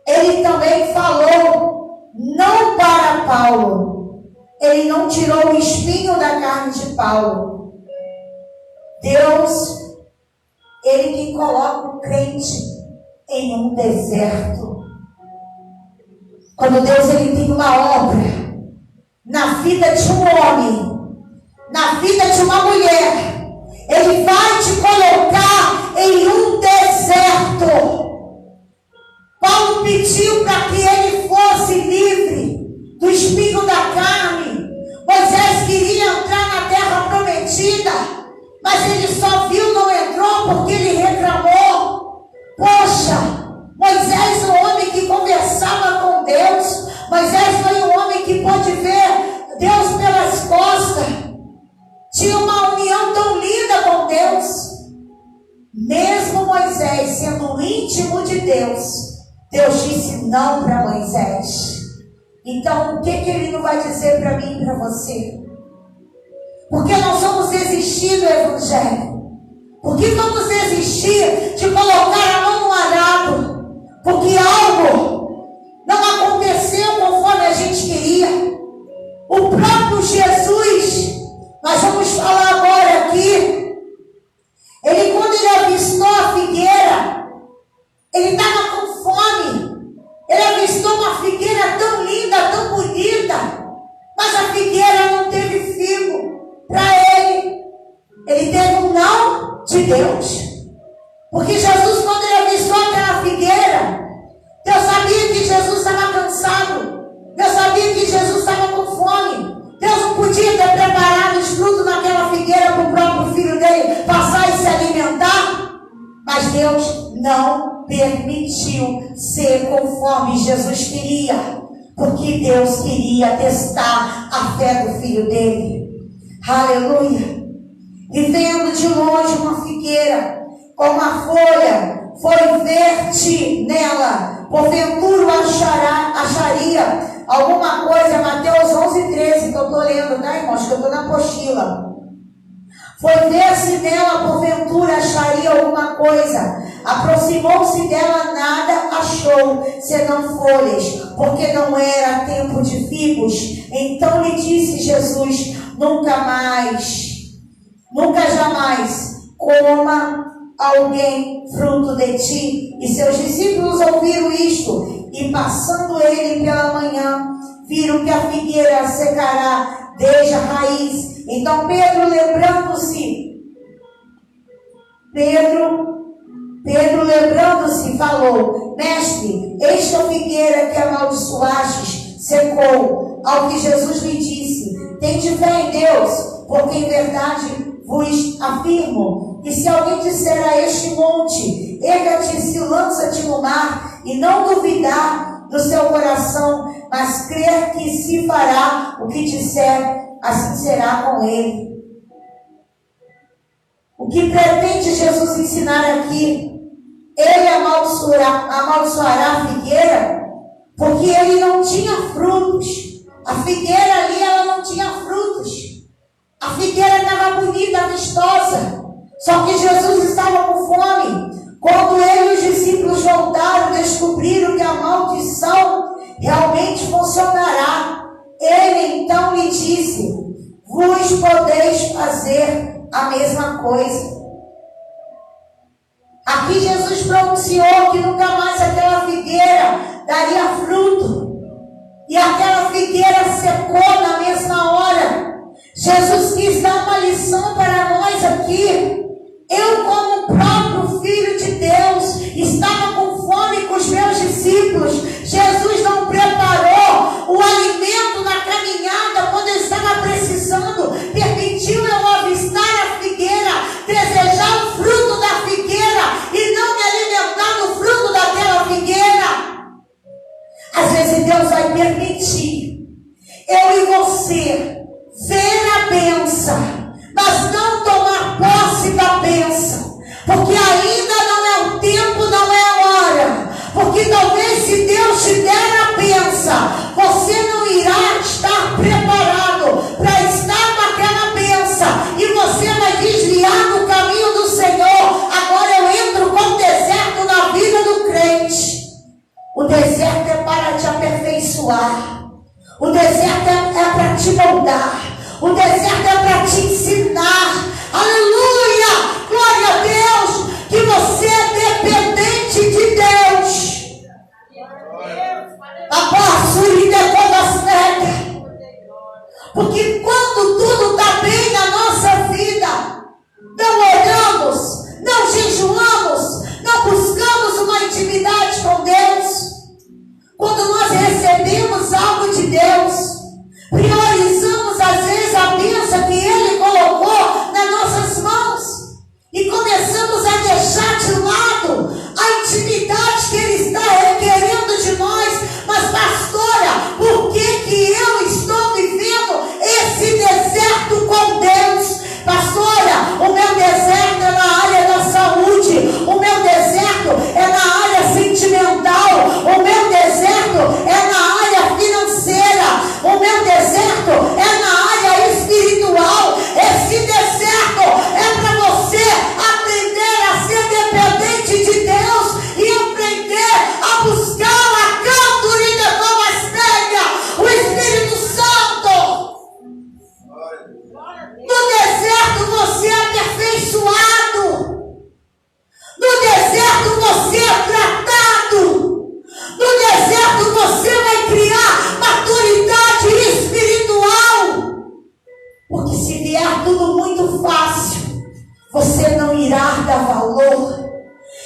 ele também falou não para Paulo. Ele não tirou o espinho da carne de Paulo. Deus, ele que coloca o crente em um deserto. Quando Deus, ele tem uma obra na vida de um homem, na vida de uma mulher, ele vai te colocar em um deserto. Paulo pediu para que ele fosse livre do espinho da carne. Moisés queria entrar na terra prometida, mas ele só viu, não entrou porque ele reclamou. Poxa, Moisés, um homem que conversava com Deus, Moisés foi um homem que pôde ver Deus pelas costas, tinha uma união tão linda com Deus. Mesmo Moisés sendo íntimo de Deus, Deus disse não para Moisés. Então o que ele não vai dizer para mim e para você? Porque nós vamos desistir do evangelho? Porque vamos desistir de colocar a mão no arado? Porque algo não aconteceu conforme a gente queria. O próprio Jesus, nós vamos falar agora aqui, ele, quando ele avistou a figueira, ele estava com fome. Ele avistou uma figueira tão linda, tão bonita, mas a figueira não teve figo para ele. Ele teve um não de Deus. Porque Jesus, quando ele avistou aquela figueira, Deus sabia que Jesus estava cansado. Deus sabia que Jesus estava com fome. Deus não podia ter preparado os frutos naquela figueira para o próprio filho dele passar e se alimentar. Mas Deus não permitiu ser conforme Jesus queria, porque Deus queria testar a fé do filho dele. Aleluia. E vendo de longe uma figueira com uma folha, foi ver-te nela, porventura acharia alguma coisa. Mateus 11:13, que eu estou lendo, tá, irmãos? Que eu estou na apostila. Foi ver se nela porventura acharia alguma coisa. Aproximou-se dela, nada achou, senão folhas, porque não era tempo de figos. Então lhe disse Jesus: nunca jamais coma alguém fruto de ti. E seus discípulos ouviram isto, e passando ele pela manhã, viram que a figueira secará desde a raiz. Então Pedro, lembrando-se, Pedro, lembrando-se, falou: Mestre, eis que a figueira que amaldiçoastes secou. Ao que Jesus lhe disse: Tende fé em Deus, porque em verdade vos afirmo que se alguém disser a este monte: erga-te e se lança-te no mar, e não duvidar no seu coração, mas crer que se fará o que disser, assim será com ele. O que pretende Jesus ensinar aqui? Ele amaldiçoará a figueira, porque ele não tinha frutos. A figueira ali, ela não tinha frutos. A figueira estava bonita, vistosa. Só que Jesus estava com fome. Quando ele e os discípulos voltaram, descobriram que a maldição realmente funcionará. Ele então lhe disse: vos podeis fazer a mesma coisa. Aqui Jesus pronunciou que nunca mais aquela figueira daria fruto. E aquela figueira secou na mesma hora. Jesus quis dar uma lição para nós aqui. Eu, como próprio Filho de Deus, estava com fome com os meus discípulos. Jesus não preparou o alimento na caminhada quando eu estava precisando. Permitiu eu avistar a figueira, desejar o fruto da figueira e não me alimentar do fruto daquela figueira. Às vezes Deus vai permitir eu e você ver a bênção, mas não tomar posse da bênção, porque ainda não é o tempo, não é a hora. Porque talvez se Deus te der a bênção, você não irá estar preparado para estar com aquela bênção, e você vai desviar do caminho do Senhor. Agora eu entro com o deserto na vida do crente. O deserto é para te aperfeiçoar. O deserto é para te moldar. O deserto é para te ensinar. Aleluia! Glória a Deus! Que você é dependente de Deus. Porque quando tudo está bem na nossa vida, não oramos, não jejuamos, não buscamos uma intimidade com Deus. Quando nós recebemos algo de Deus, priorizamos às vezes a bênção que Ele colocou nas nossas mãos e começamos a deixar de lado a intimidade que Ele está requerendo de nós. Mas pastora, por que eu estou vivendo esse deserto com Deus? Pastora, o meu deserto é na área da saúde, o meu deserto é na área sentimental, o meu deserto é na área financeira, o meu deserto é na área espiritual. Esse deserto é para você aprender a ser dependente de Deus e aprender a buscar a cantoria de Novasteia, o Espírito Santo. No deserto você é aperfeiçoado. No deserto você é tratado. No deserto você vai criar maturidade espiritual. Porque se vier tudo muito fácil, você não irá dar valor.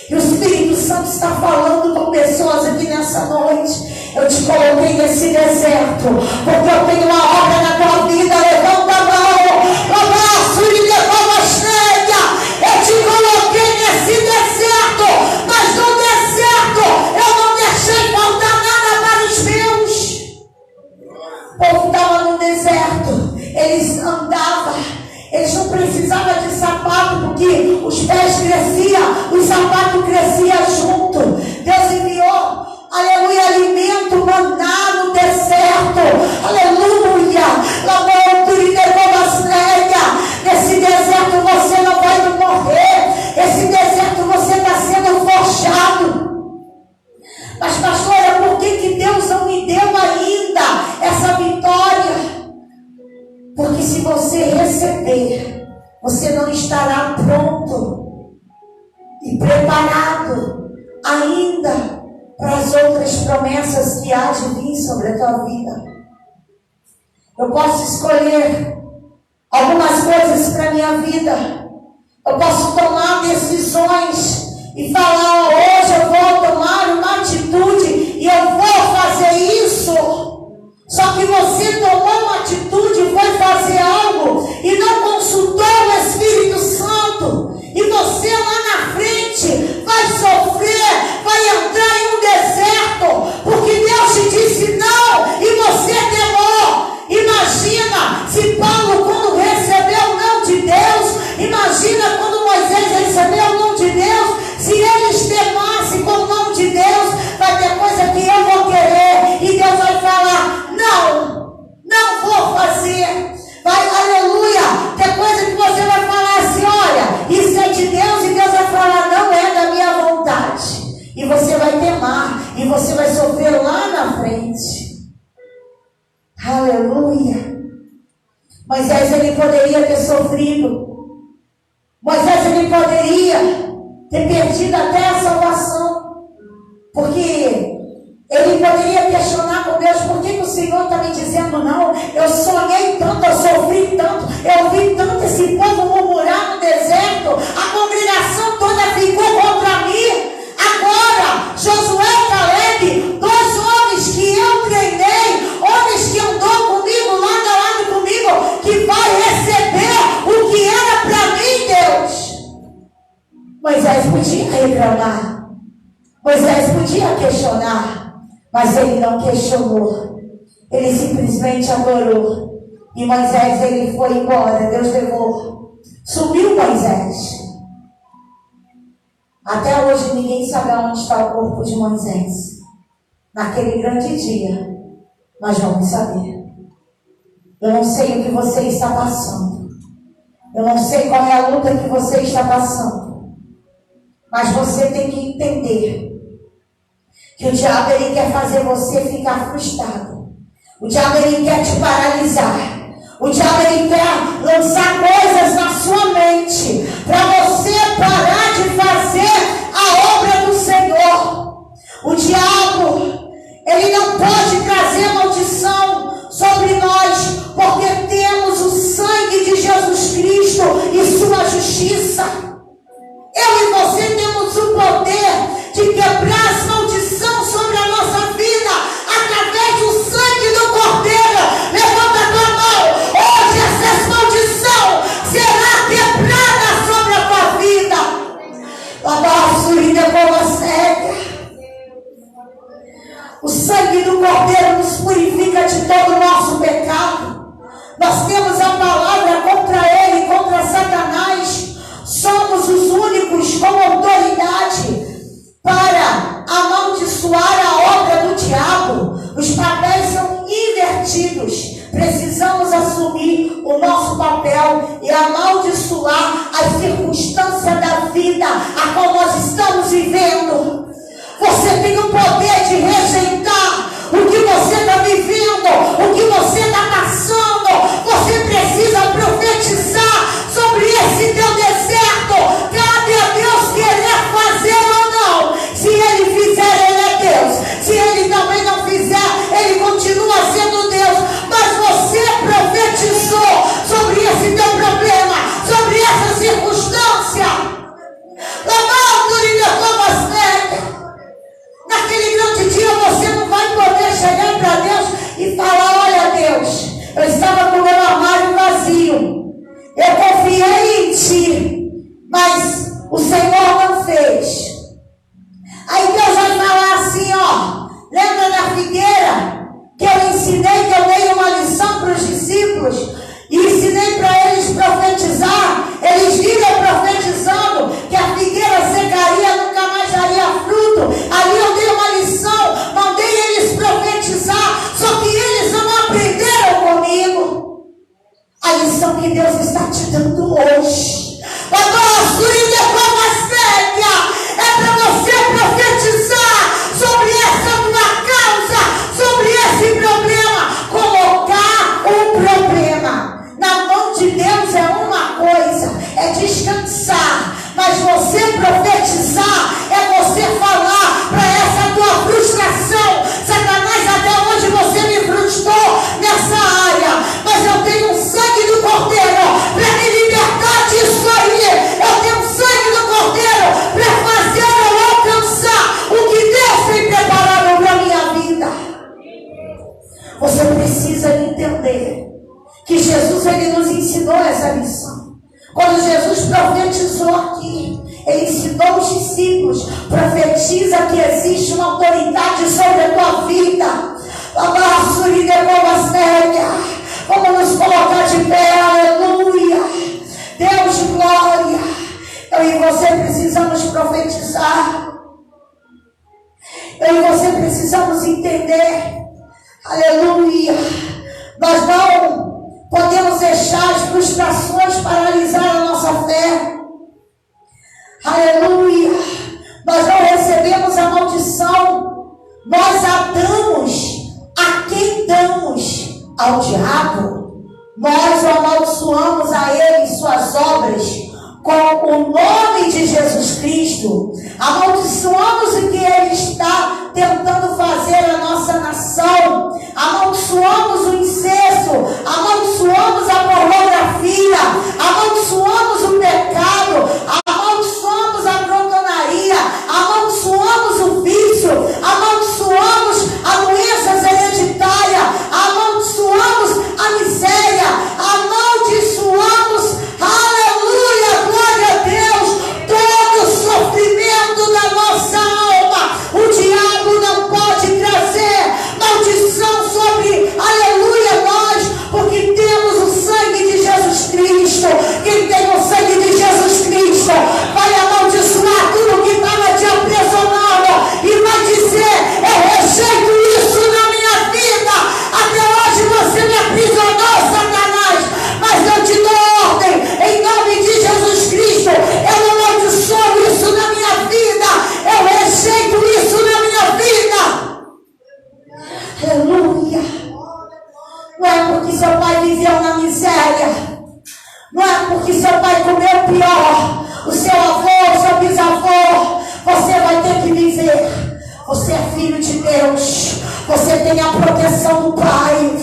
E o Espírito Santo está falando com pessoas aqui nessa noite. Eu te coloquei nesse deserto porque eu tenho uma obra na tua vida. Levanta a mão. Eu te coloquei nesse deserto, mas no deserto eu não deixei faltar nada para os meus. O povo estava no deserto, eles andavam, eles não precisavam de sapato, porque os pés cresciam, os sapatos cresciam junto. Deus enviou, aleluia, alimento, maná no deserto, aleluia. Nesse deserto você não vai morrer, esse deserto você está sendo forjado. Mas pastora, por que Deus não me deu ainda essa vitória? Porque se você receber, você não estará pronto e preparado ainda para as outras promessas que há de vir sobre a tua vida. Eu posso escolher algumas coisas para a minha vida. Eu posso tomar decisões e falar: hoje eu vou tomar uma atitude e eu vou fazer isso. Só que você tomou uma atitude, foi fazer algo e não consultou o Espírito Santo. E você lá na frente vai sofrer, vai entrar em um deserto, porque Deus te disse não e você temou. Imagina se Paulo, quando recebeu o não de Deus, imagina quando Moisés recebeu o não de Deus, se eles temassem com o não de Deus, vai ter coisa que eu vou querer e Deus vai falar: não vou fazer. Vai, aleluia, tem coisa que você vai falar assim: olha, isso é de Deus, e Deus vai falar: não é da minha vontade. E você vai temar, e você vai sofrer lá na frente. Aleluia. Moisés, ele poderia ter sofrido. Moisés, ele poderia ter perdido até a salvação. Porque ele poderia questionar com Deus: por que o Senhor está me dizendo não? Eu sonhei tanto, eu sofri tanto, eu vi tanto esse povo murmurar no deserto, a congregação toda ficou contra mim. Agora, Josué e Caleb, dois homens que eu treinei, homens que andou comigo, lado a lado comigo, que vai receber o que era para mim, Deus. Moisés podia reclamar, Moisés podia questionar, mas ele não questionou, ele simplesmente adorou. E Moisés, ele foi embora, Deus levou, sumiu Moisés. Até hoje ninguém sabe onde está o corpo de Moisés, naquele grande dia, mas vamos saber. Eu não sei o que você está passando, eu não sei qual é a luta que você está passando, mas você tem que entender que o diabo, ele quer fazer você ficar frustrado. O diabo, ele quer te paralisar. O diabo, ele quer lançar coisas na sua mente para você parar de fazer a obra do Senhor. O diabo, ele não pode trazer maldição sobre nós, porque temos o sangue de Jesus Cristo e sua justiça. Eu e você temos o poder de quebrar as maldições sobre a nossa vida através do sangue do Cordeiro. Levanta a tua mão. Hoje essa maldição será quebrada sobre a tua vida. O sangue do Cordeiro nos purifica de todo o nosso pecado. Nós temos a palavra contra ele, contra Satanás. Somos os únicos com autoridade para amaldiçoar a obra do diabo. Os papéis são invertidos. Precisamos assumir o nosso papel e amaldiçoar as circunstâncias da vida a qual nós estamos vivendo. Você tem o poder de rejeitar o que você está vivendo, o que você está passando. Você precisa profetizar sobre esse teu deserto. Cabe a Deus querer fazer ou não. Se ele fizer, ele é Deus. Se ele também não fizer, ele continua sendo Deus. Mas você profetizou sobre esse teu problema, sobre essa circunstância. Naquele grande dia você não vai poder chegar para Deus e falar: olha, Deus, eu estava com o meu armário vazio, eu confiei em ti, mas o Senhor não fez. Aí Deus vai falar assim: ó, lembra da figueira que eu ensinei, que eu dei uma lição para os discípulos e ensinei para eles profetizar? Eles viram profetizando que a figueira secaria, nunca mais daria fruto. Ali eu dei uma lição, mandei eles profetizar, só que eles não aprenderam comigo. A lição que Deus está te dando hoje, é para você profetizar sobre essa tua causa, sobre esse problema. Colocar o problema na mão de Deus é uma coisa, é descansar. Mas você profetizar é você falar para essa tua frustração: Satanás, até hoje você me frustrou nessa área, mas eu tenho o sangue do Cordeiro para me libertar disso precisa entender que Jesus, ele nos ensinou essa lição. Quando Jesus profetizou aqui, ele ensinou os discípulos: profetiza que existe uma autoridade sobre a tua vida. Vamos nos colocar de pé, aleluia. Deus de glória, eu e você precisamos profetizar. Eu e você precisamos entender, aleluia. Nós não podemos deixar as frustrações paralisar a nossa fé. Aleluia. Nós não recebemos a maldição, nós a damos. A quem damos? Ao diabo. Nós o amaldiçoamos a ele e suas obras com o nome de Jesus Cristo. Amaldiçoamos o que ele está tentando fazer na nossa nação. Amaldiçoamos o incesto, amaldiçoamos a pornografia, amaldiçoamos o pecado, amaldiçoamos a glutonaria, amaldiçoamos o vício, amaldiçoamos a doenças hereditárias, amaldiçoamos a miséria, amaldiçoamos, aleluia, glória a Deus, todo o sofrimento da nossa alma. O diabo não pode trazer maldição sobre, aleluia, nós, porque temos o sangue de Jesus Cristo. Quem tem o sangue de Jesus Cristo vai amaldiçoar tudo que estava te aprisionando e vai dizer: eu rejeito isso na minha vida. Até hoje você me aprisionou, Satanás, mas eu te dou ordem em nome de Jesus Cristo. Eu não amaldiçoo isso na minha vida, eu rejeito isso na minha vida. Aleluia. Não é porque seu pai viveu na miséria, não é porque seu pai comeu pior, o seu avô, o seu bisavô, você vai ter que viver. Você é filho de Deus, você tem a proteção do Pai.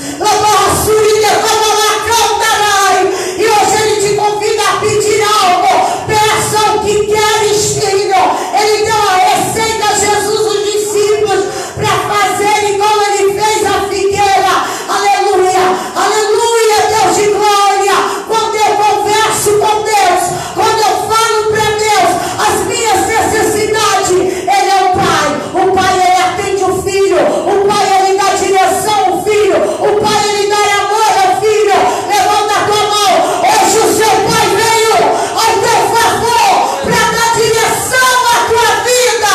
E hoje ele te convida a pedir algo. Peça o que queres, filho. Ele deu a receita a Jesus, os discípulos, para fazerem como ele fez a figueira. Aleluia, aleluia, Deus de glória. Quando eu converso com Deus, quando eu falo para Deus as minhas necessidades, ele é o Pai. O Pai, ele atende o filho. O Pai, ele dá direção ao filho. O Pai, ele dá amor ao filho. Levanta a tua mão. Hoje o seu Pai veio ao teu favor para dar direção à tua vida.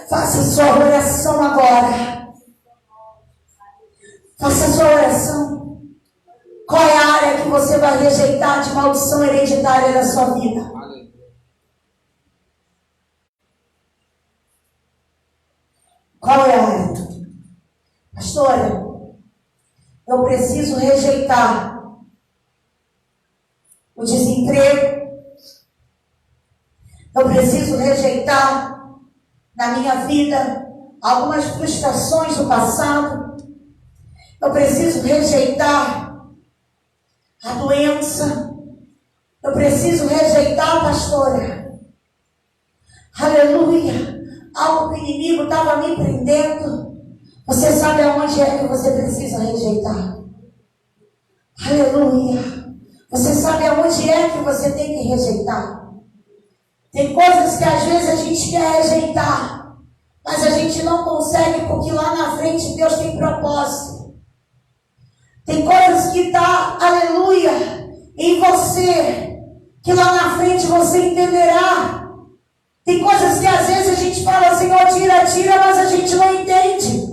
Faça sua oração agora. Faça sua oração. Qual é a área que você vai rejeitar de maldição hereditária da sua vida? Qual é a área? Pastora, eu preciso rejeitar o desemprego. Eu preciso rejeitar na minha vida algumas frustrações do passado. Eu preciso rejeitar a doença. Eu preciso rejeitar, pastora. Aleluia. Algo que o inimigo estava me prendendo. Você sabe aonde é que você precisa rejeitar. Aleluia. Você sabe aonde é que você tem que rejeitar. Tem coisas que às vezes a gente quer rejeitar, mas a gente não consegue, porque lá na frente Deus tem propósito. Tem coisas que está, aleluia, em você, que lá na frente você entenderá. Tem coisas que às vezes a gente fala: Senhor, tira, tira, mas a gente não entende.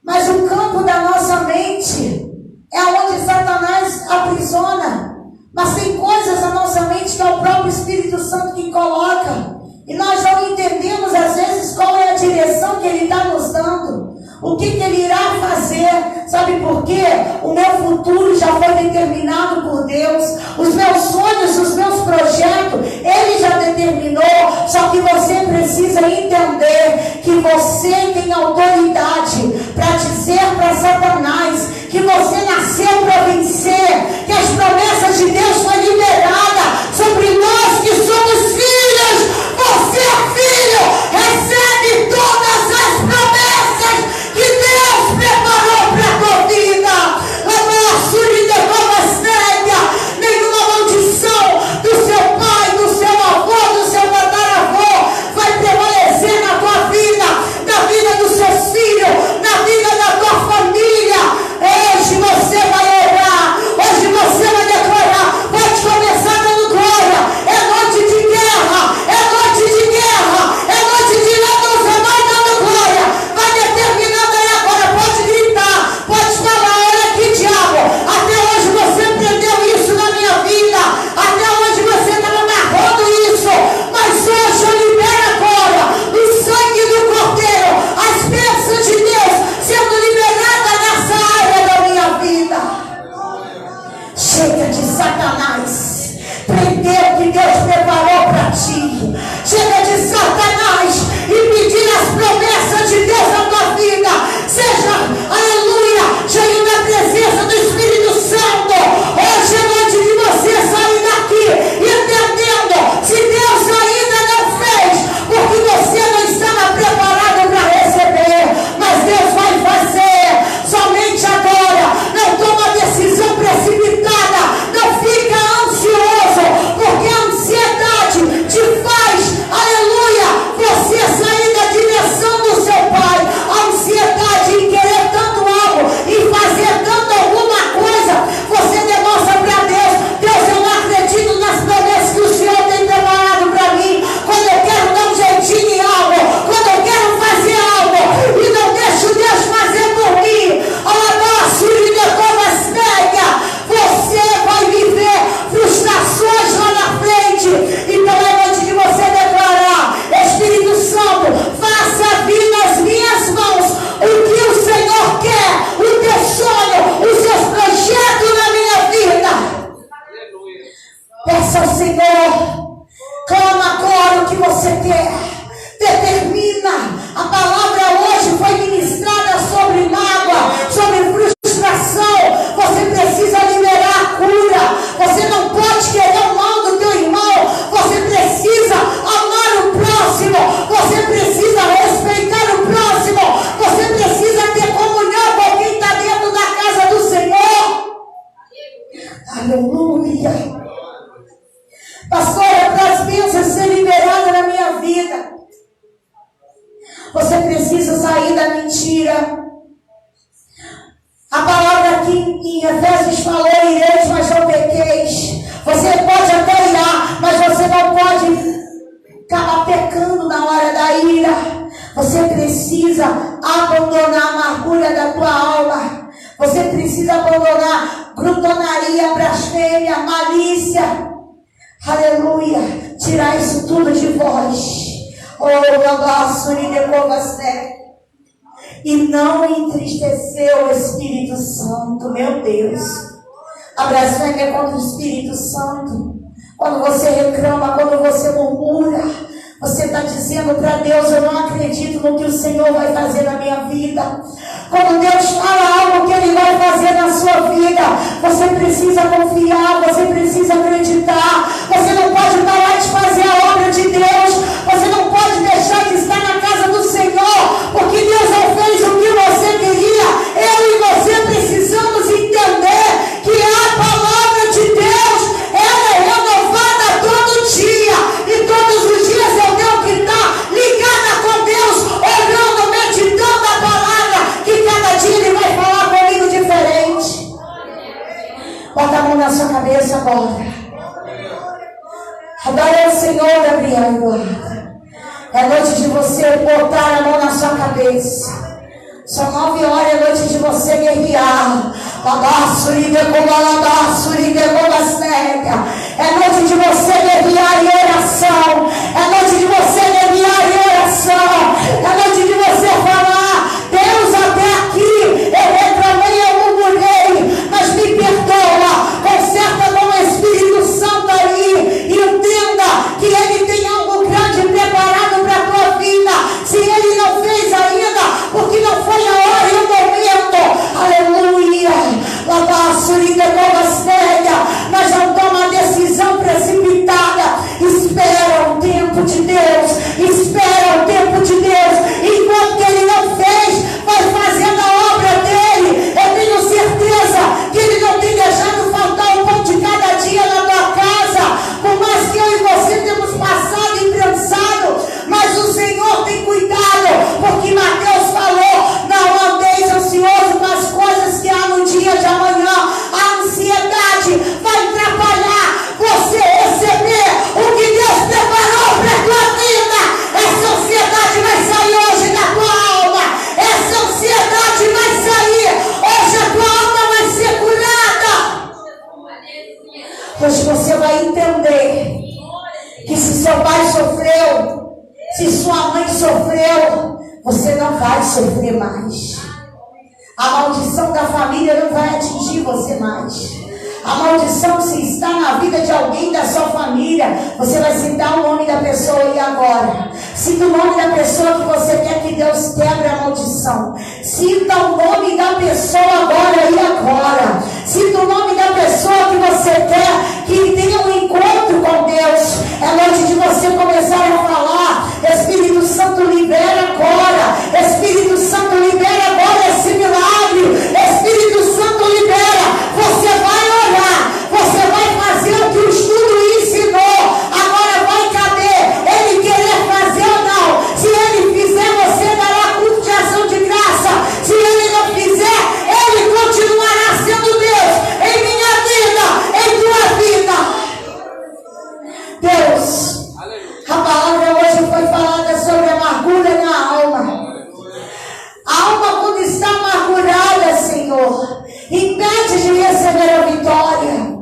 Mas o campo da nossa mente é onde Satanás aprisiona. Mas tem coisas na nossa mente que é o próprio Espírito Santo que coloca. E nós não entendemos às vezes qual é a direção que Ele está nos dando. O que Ele irá fazer. Sabe por quê? O meu futuro já foi determinado por Deus. Os meus sonhos, os meus projetos, Ele já determinou. Só que você precisa entender que você tem autoridade para dizer para Satanás que você nasceu para vencer, que as promessas de Deus foram liberadas sobre nós que somos filhos. Você é filho, recebe todas as promessas que Deus preparou aqui em Efésios falou: ireis, mas não pequeis. Você pode até irar, mas você não pode acabar pecando na hora da ira. Você precisa abandonar a amargura da tua alma. Você precisa abandonar glutonaria, blasfêmia, malícia. Aleluia. Tirar isso tudo de vós. E não entristecer o Espírito Santo. Meu Deus. A blasfêmia é contra o Espírito Santo. Quando você reclama, quando você murmura, você está dizendo para Deus: eu não acredito no que o Senhor vai fazer na minha vida. Quando Deus fala algo que Ele vai fazer na sua vida, você precisa confiar, você precisa acreditar. Você não pode parar de fazer a obra de Deus. Você não pode deixar de estar na casa do Senhor, porque Deus não fez o que você queria. Eu e você precisamos entender que a palavra de Deus, ela é renovada todo dia. E todos os dias eu tenho que estar ligada com Deus, orando, meditando a palavra, que cada dia Ele vai falar comigo diferente. Bota a mão na sua cabeça agora. Adore ao Senhor, Gabriel. É noite de você botar a mão na sua cabeça. São 9 horas, é noite de você guerrear. É noite de você guerrear em oração. É noite de você guerrear em oração. É noite de você falar: Deus, até aqui eu reclamei, eu murmurei, mas me perdoa. Conserta com o Espírito Santo aí. E entenda que Ele tem algo grande preparado para a tua vida. Se Ele não fez ainda, porque não foi a hora e o momento. Aleluia. Mas não toma decisão precipitada. Espera o tempo de Deus. Espera o tempo de Deus. Enquanto Ele não fez, vai fazendo a obra dele. Eu tenho certeza que Ele não tem deixado faltar um pão de cada dia na tua casa. Por mais que eu e você temos passado e pensado, mas o Senhor tem cuidado, porque Mateus falou: não andeis ansioso com as coisas que há no dia de amanhã. A ansiedade vai atrapalhar você receber o que Deus preparou para a tua vida. Essa ansiedade vai sair hoje da tua alma. Essa ansiedade vai sair hoje, a tua alma vai ser curada. Hoje você vai entender que se seu pai sofreu, se sua mãe sofreu, você não vai sofrer mais. A maldição da família não vai atingir você mais. A maldição, se está na vida de alguém da sua família, você vai citar o nome da pessoa aí agora. Cita o nome da pessoa que você quer que Deus quebre a maldição. Cita o nome da pessoa agora e agora. Cita o nome da pessoa que você quer que tenha um encontro com Deus. É noite de você começar a falar: Espírito Santo, libera agora. Espírito Santo, libera agora esse milagre. Espírito Santo, libera. Você vai orar. Você vai fazer o que o estudo ensinou. Agora vai caber Ele querer fazer ou não. Se Ele fizer, você dará culto de ação de graça. Se Ele não fizer, Ele continuará sendo Deus em minha vida, em tua vida. Deus, a palavra hoje foi falada sobre amargura na alma. A alma, quando está amargurada, Senhor, impede de receber a vitória.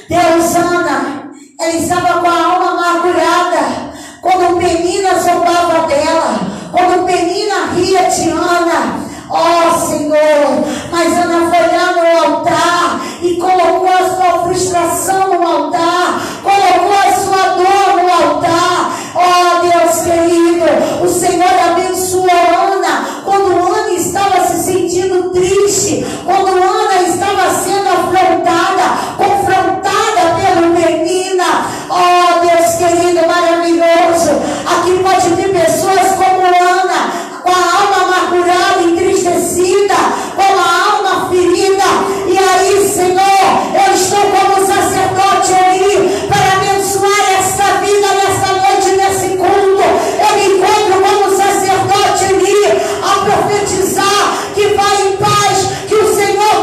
Deus, Ana, ela estava com a alma amargurada quando Penina zombava dela, quando Penina ria de Ana. Oh, Senhor, mas Ana foi lá no altar e colocou a sua frustração no altar, colocou a sua dor no altar. Oh, Deus querido, o Senhor abençoou Ana quando Ana estava se sentindo triste, quando Ana estava sendo afrontada, confrontada pelo Penina. Oh, Deus querido, maravilhoso. Aqui pode ter pessoas como Ana, com a alma amargurada, entristecida, com a alma ferida. E aí, Senhor, eu estou como sacerdote ali para abençoar esta vida nesta noite, nesse culto. Eu me encontro como sacerdote ali a profetizar que vai em paz, que o Senhor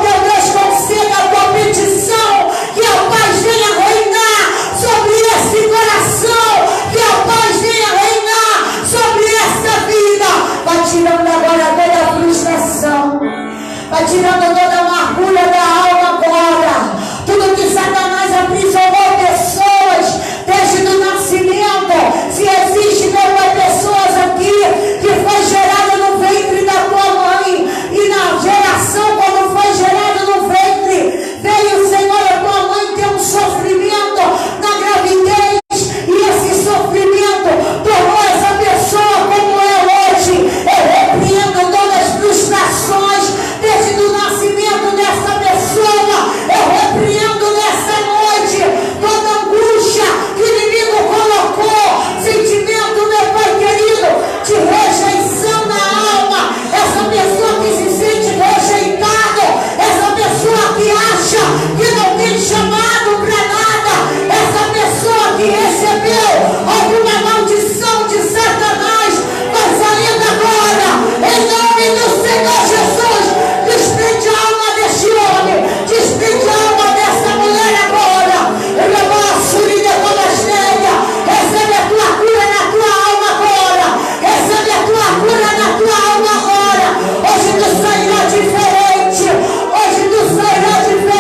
tirando toda a amargura da alma agora. Tudo que Satanás aprisionou pessoas desde o nascimento. Se existe algumas pessoas aqui que foi gerada no ventre da tua mãe, e na geração quando foi gerada no ventre, veio, Senhor, a tua mãe ter um sofrimento na gravidez, e esse sofrimento tornou essa pessoa como é hoje. Eu repreendo todas as frustrações desde o nascimento dessa pessoa. Eu repreendo nessa noite toda angústia que o inimigo colocou, sentimento, meu Pai querido, de rejeição na alma. Essa pessoa que se sente rejeitado, essa pessoa que acha que não tem chamado para nada, essa pessoa que recebeu alguma maldição de Satanás, vai saindo agora, em nome do Senhor Jesus. Desprende a alma deste homem, desprende a alma dessa mulher agora. Eu abaixo e depois recebe a tua cura na tua alma agora, recebe a tua cura na tua alma agora. Hoje tu sairá diferente, hoje tu sairá diferente.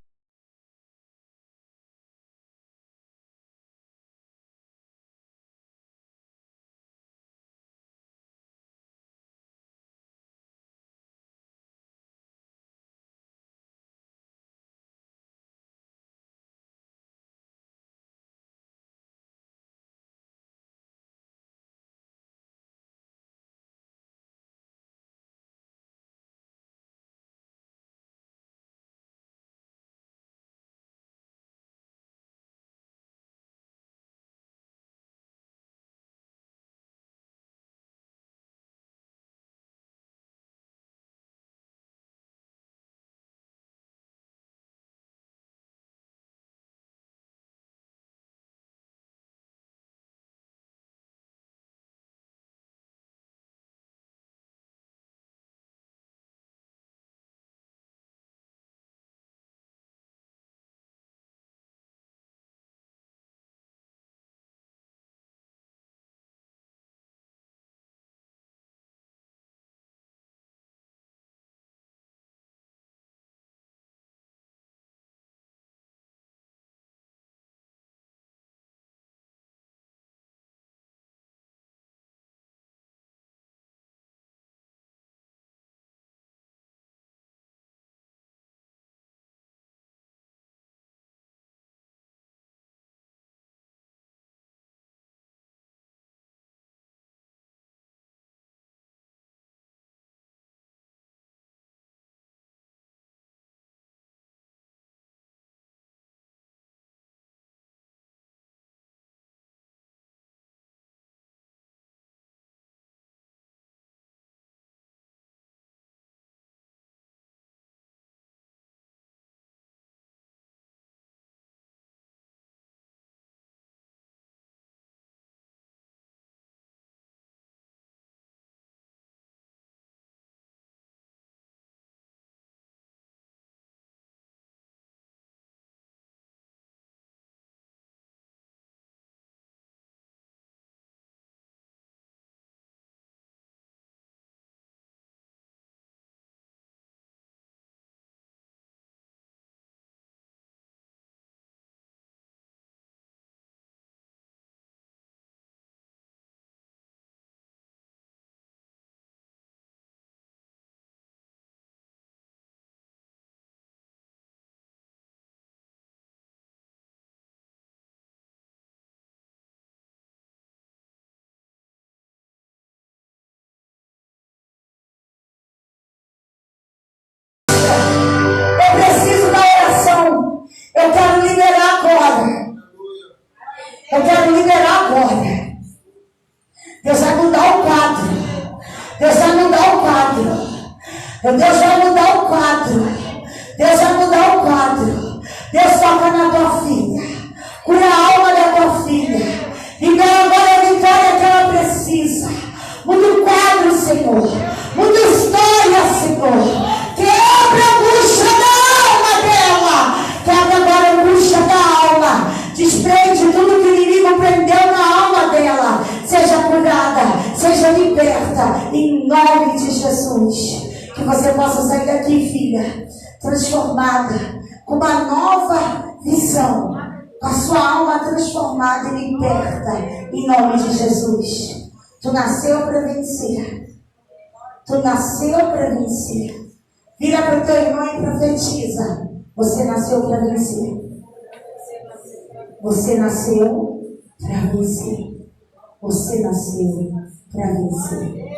Eu quero liberar agora. Eu quero liberar agora. Deus vai mudar o quadro. Deus vai mudar o quadro. Deus vai mudar o quadro. Deus vai mudar o quadro. Deus toca na tua filha. Cura a alma da tua filha. Libera agora a vitória que ela precisa. Muda o quadro, Senhor. Muda a história, Senhor. Quebra a angústia da alma dela. Quebra agora a angústia da alma. Desprende tudo que o inimigo prendeu na alma dela. Seja curada, seja liberta, em nome de Jesus. Que você possa sair daqui, filha, transformada, com uma nova visão, com a sua alma transformada e liberta, em nome de Jesus. Tu nasceu para vencer. Tu nasceu para vencer. Vira para o teu irmão e profetiza. Você nasceu para vencer. Você nasceu para vencer. Você nasceu para vencer.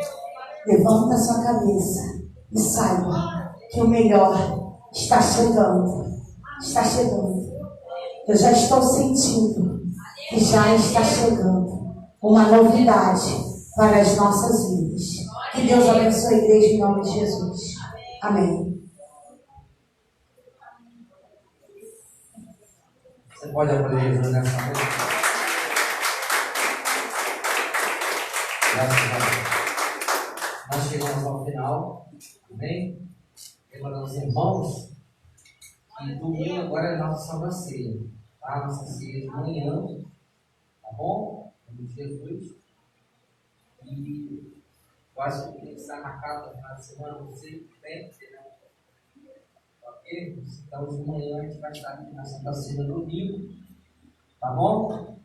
Levanta a sua cabeça e saiba que o melhor está chegando. Está chegando. Eu já estou sentindo que já está chegando uma novidade para as nossas vidas. Que Deus abençoe a igreja em nome de Jesus. Amém. Você pode aplaudir Jesus nessa noite? Graças a Deus. Nós chegamos ao final. Amém? Lembrando aos irmãos que domingo agora é nossa Santa Ceia. Tá? Nossa ceia de manhã. Tá bom? Em nome de Jesus. E eu acho que tem que estar marcado no final de semana. Você tem que ter, né? Ok? Então de manhã a gente vai estar aqui na Santa Ceia domingo. Tá bom?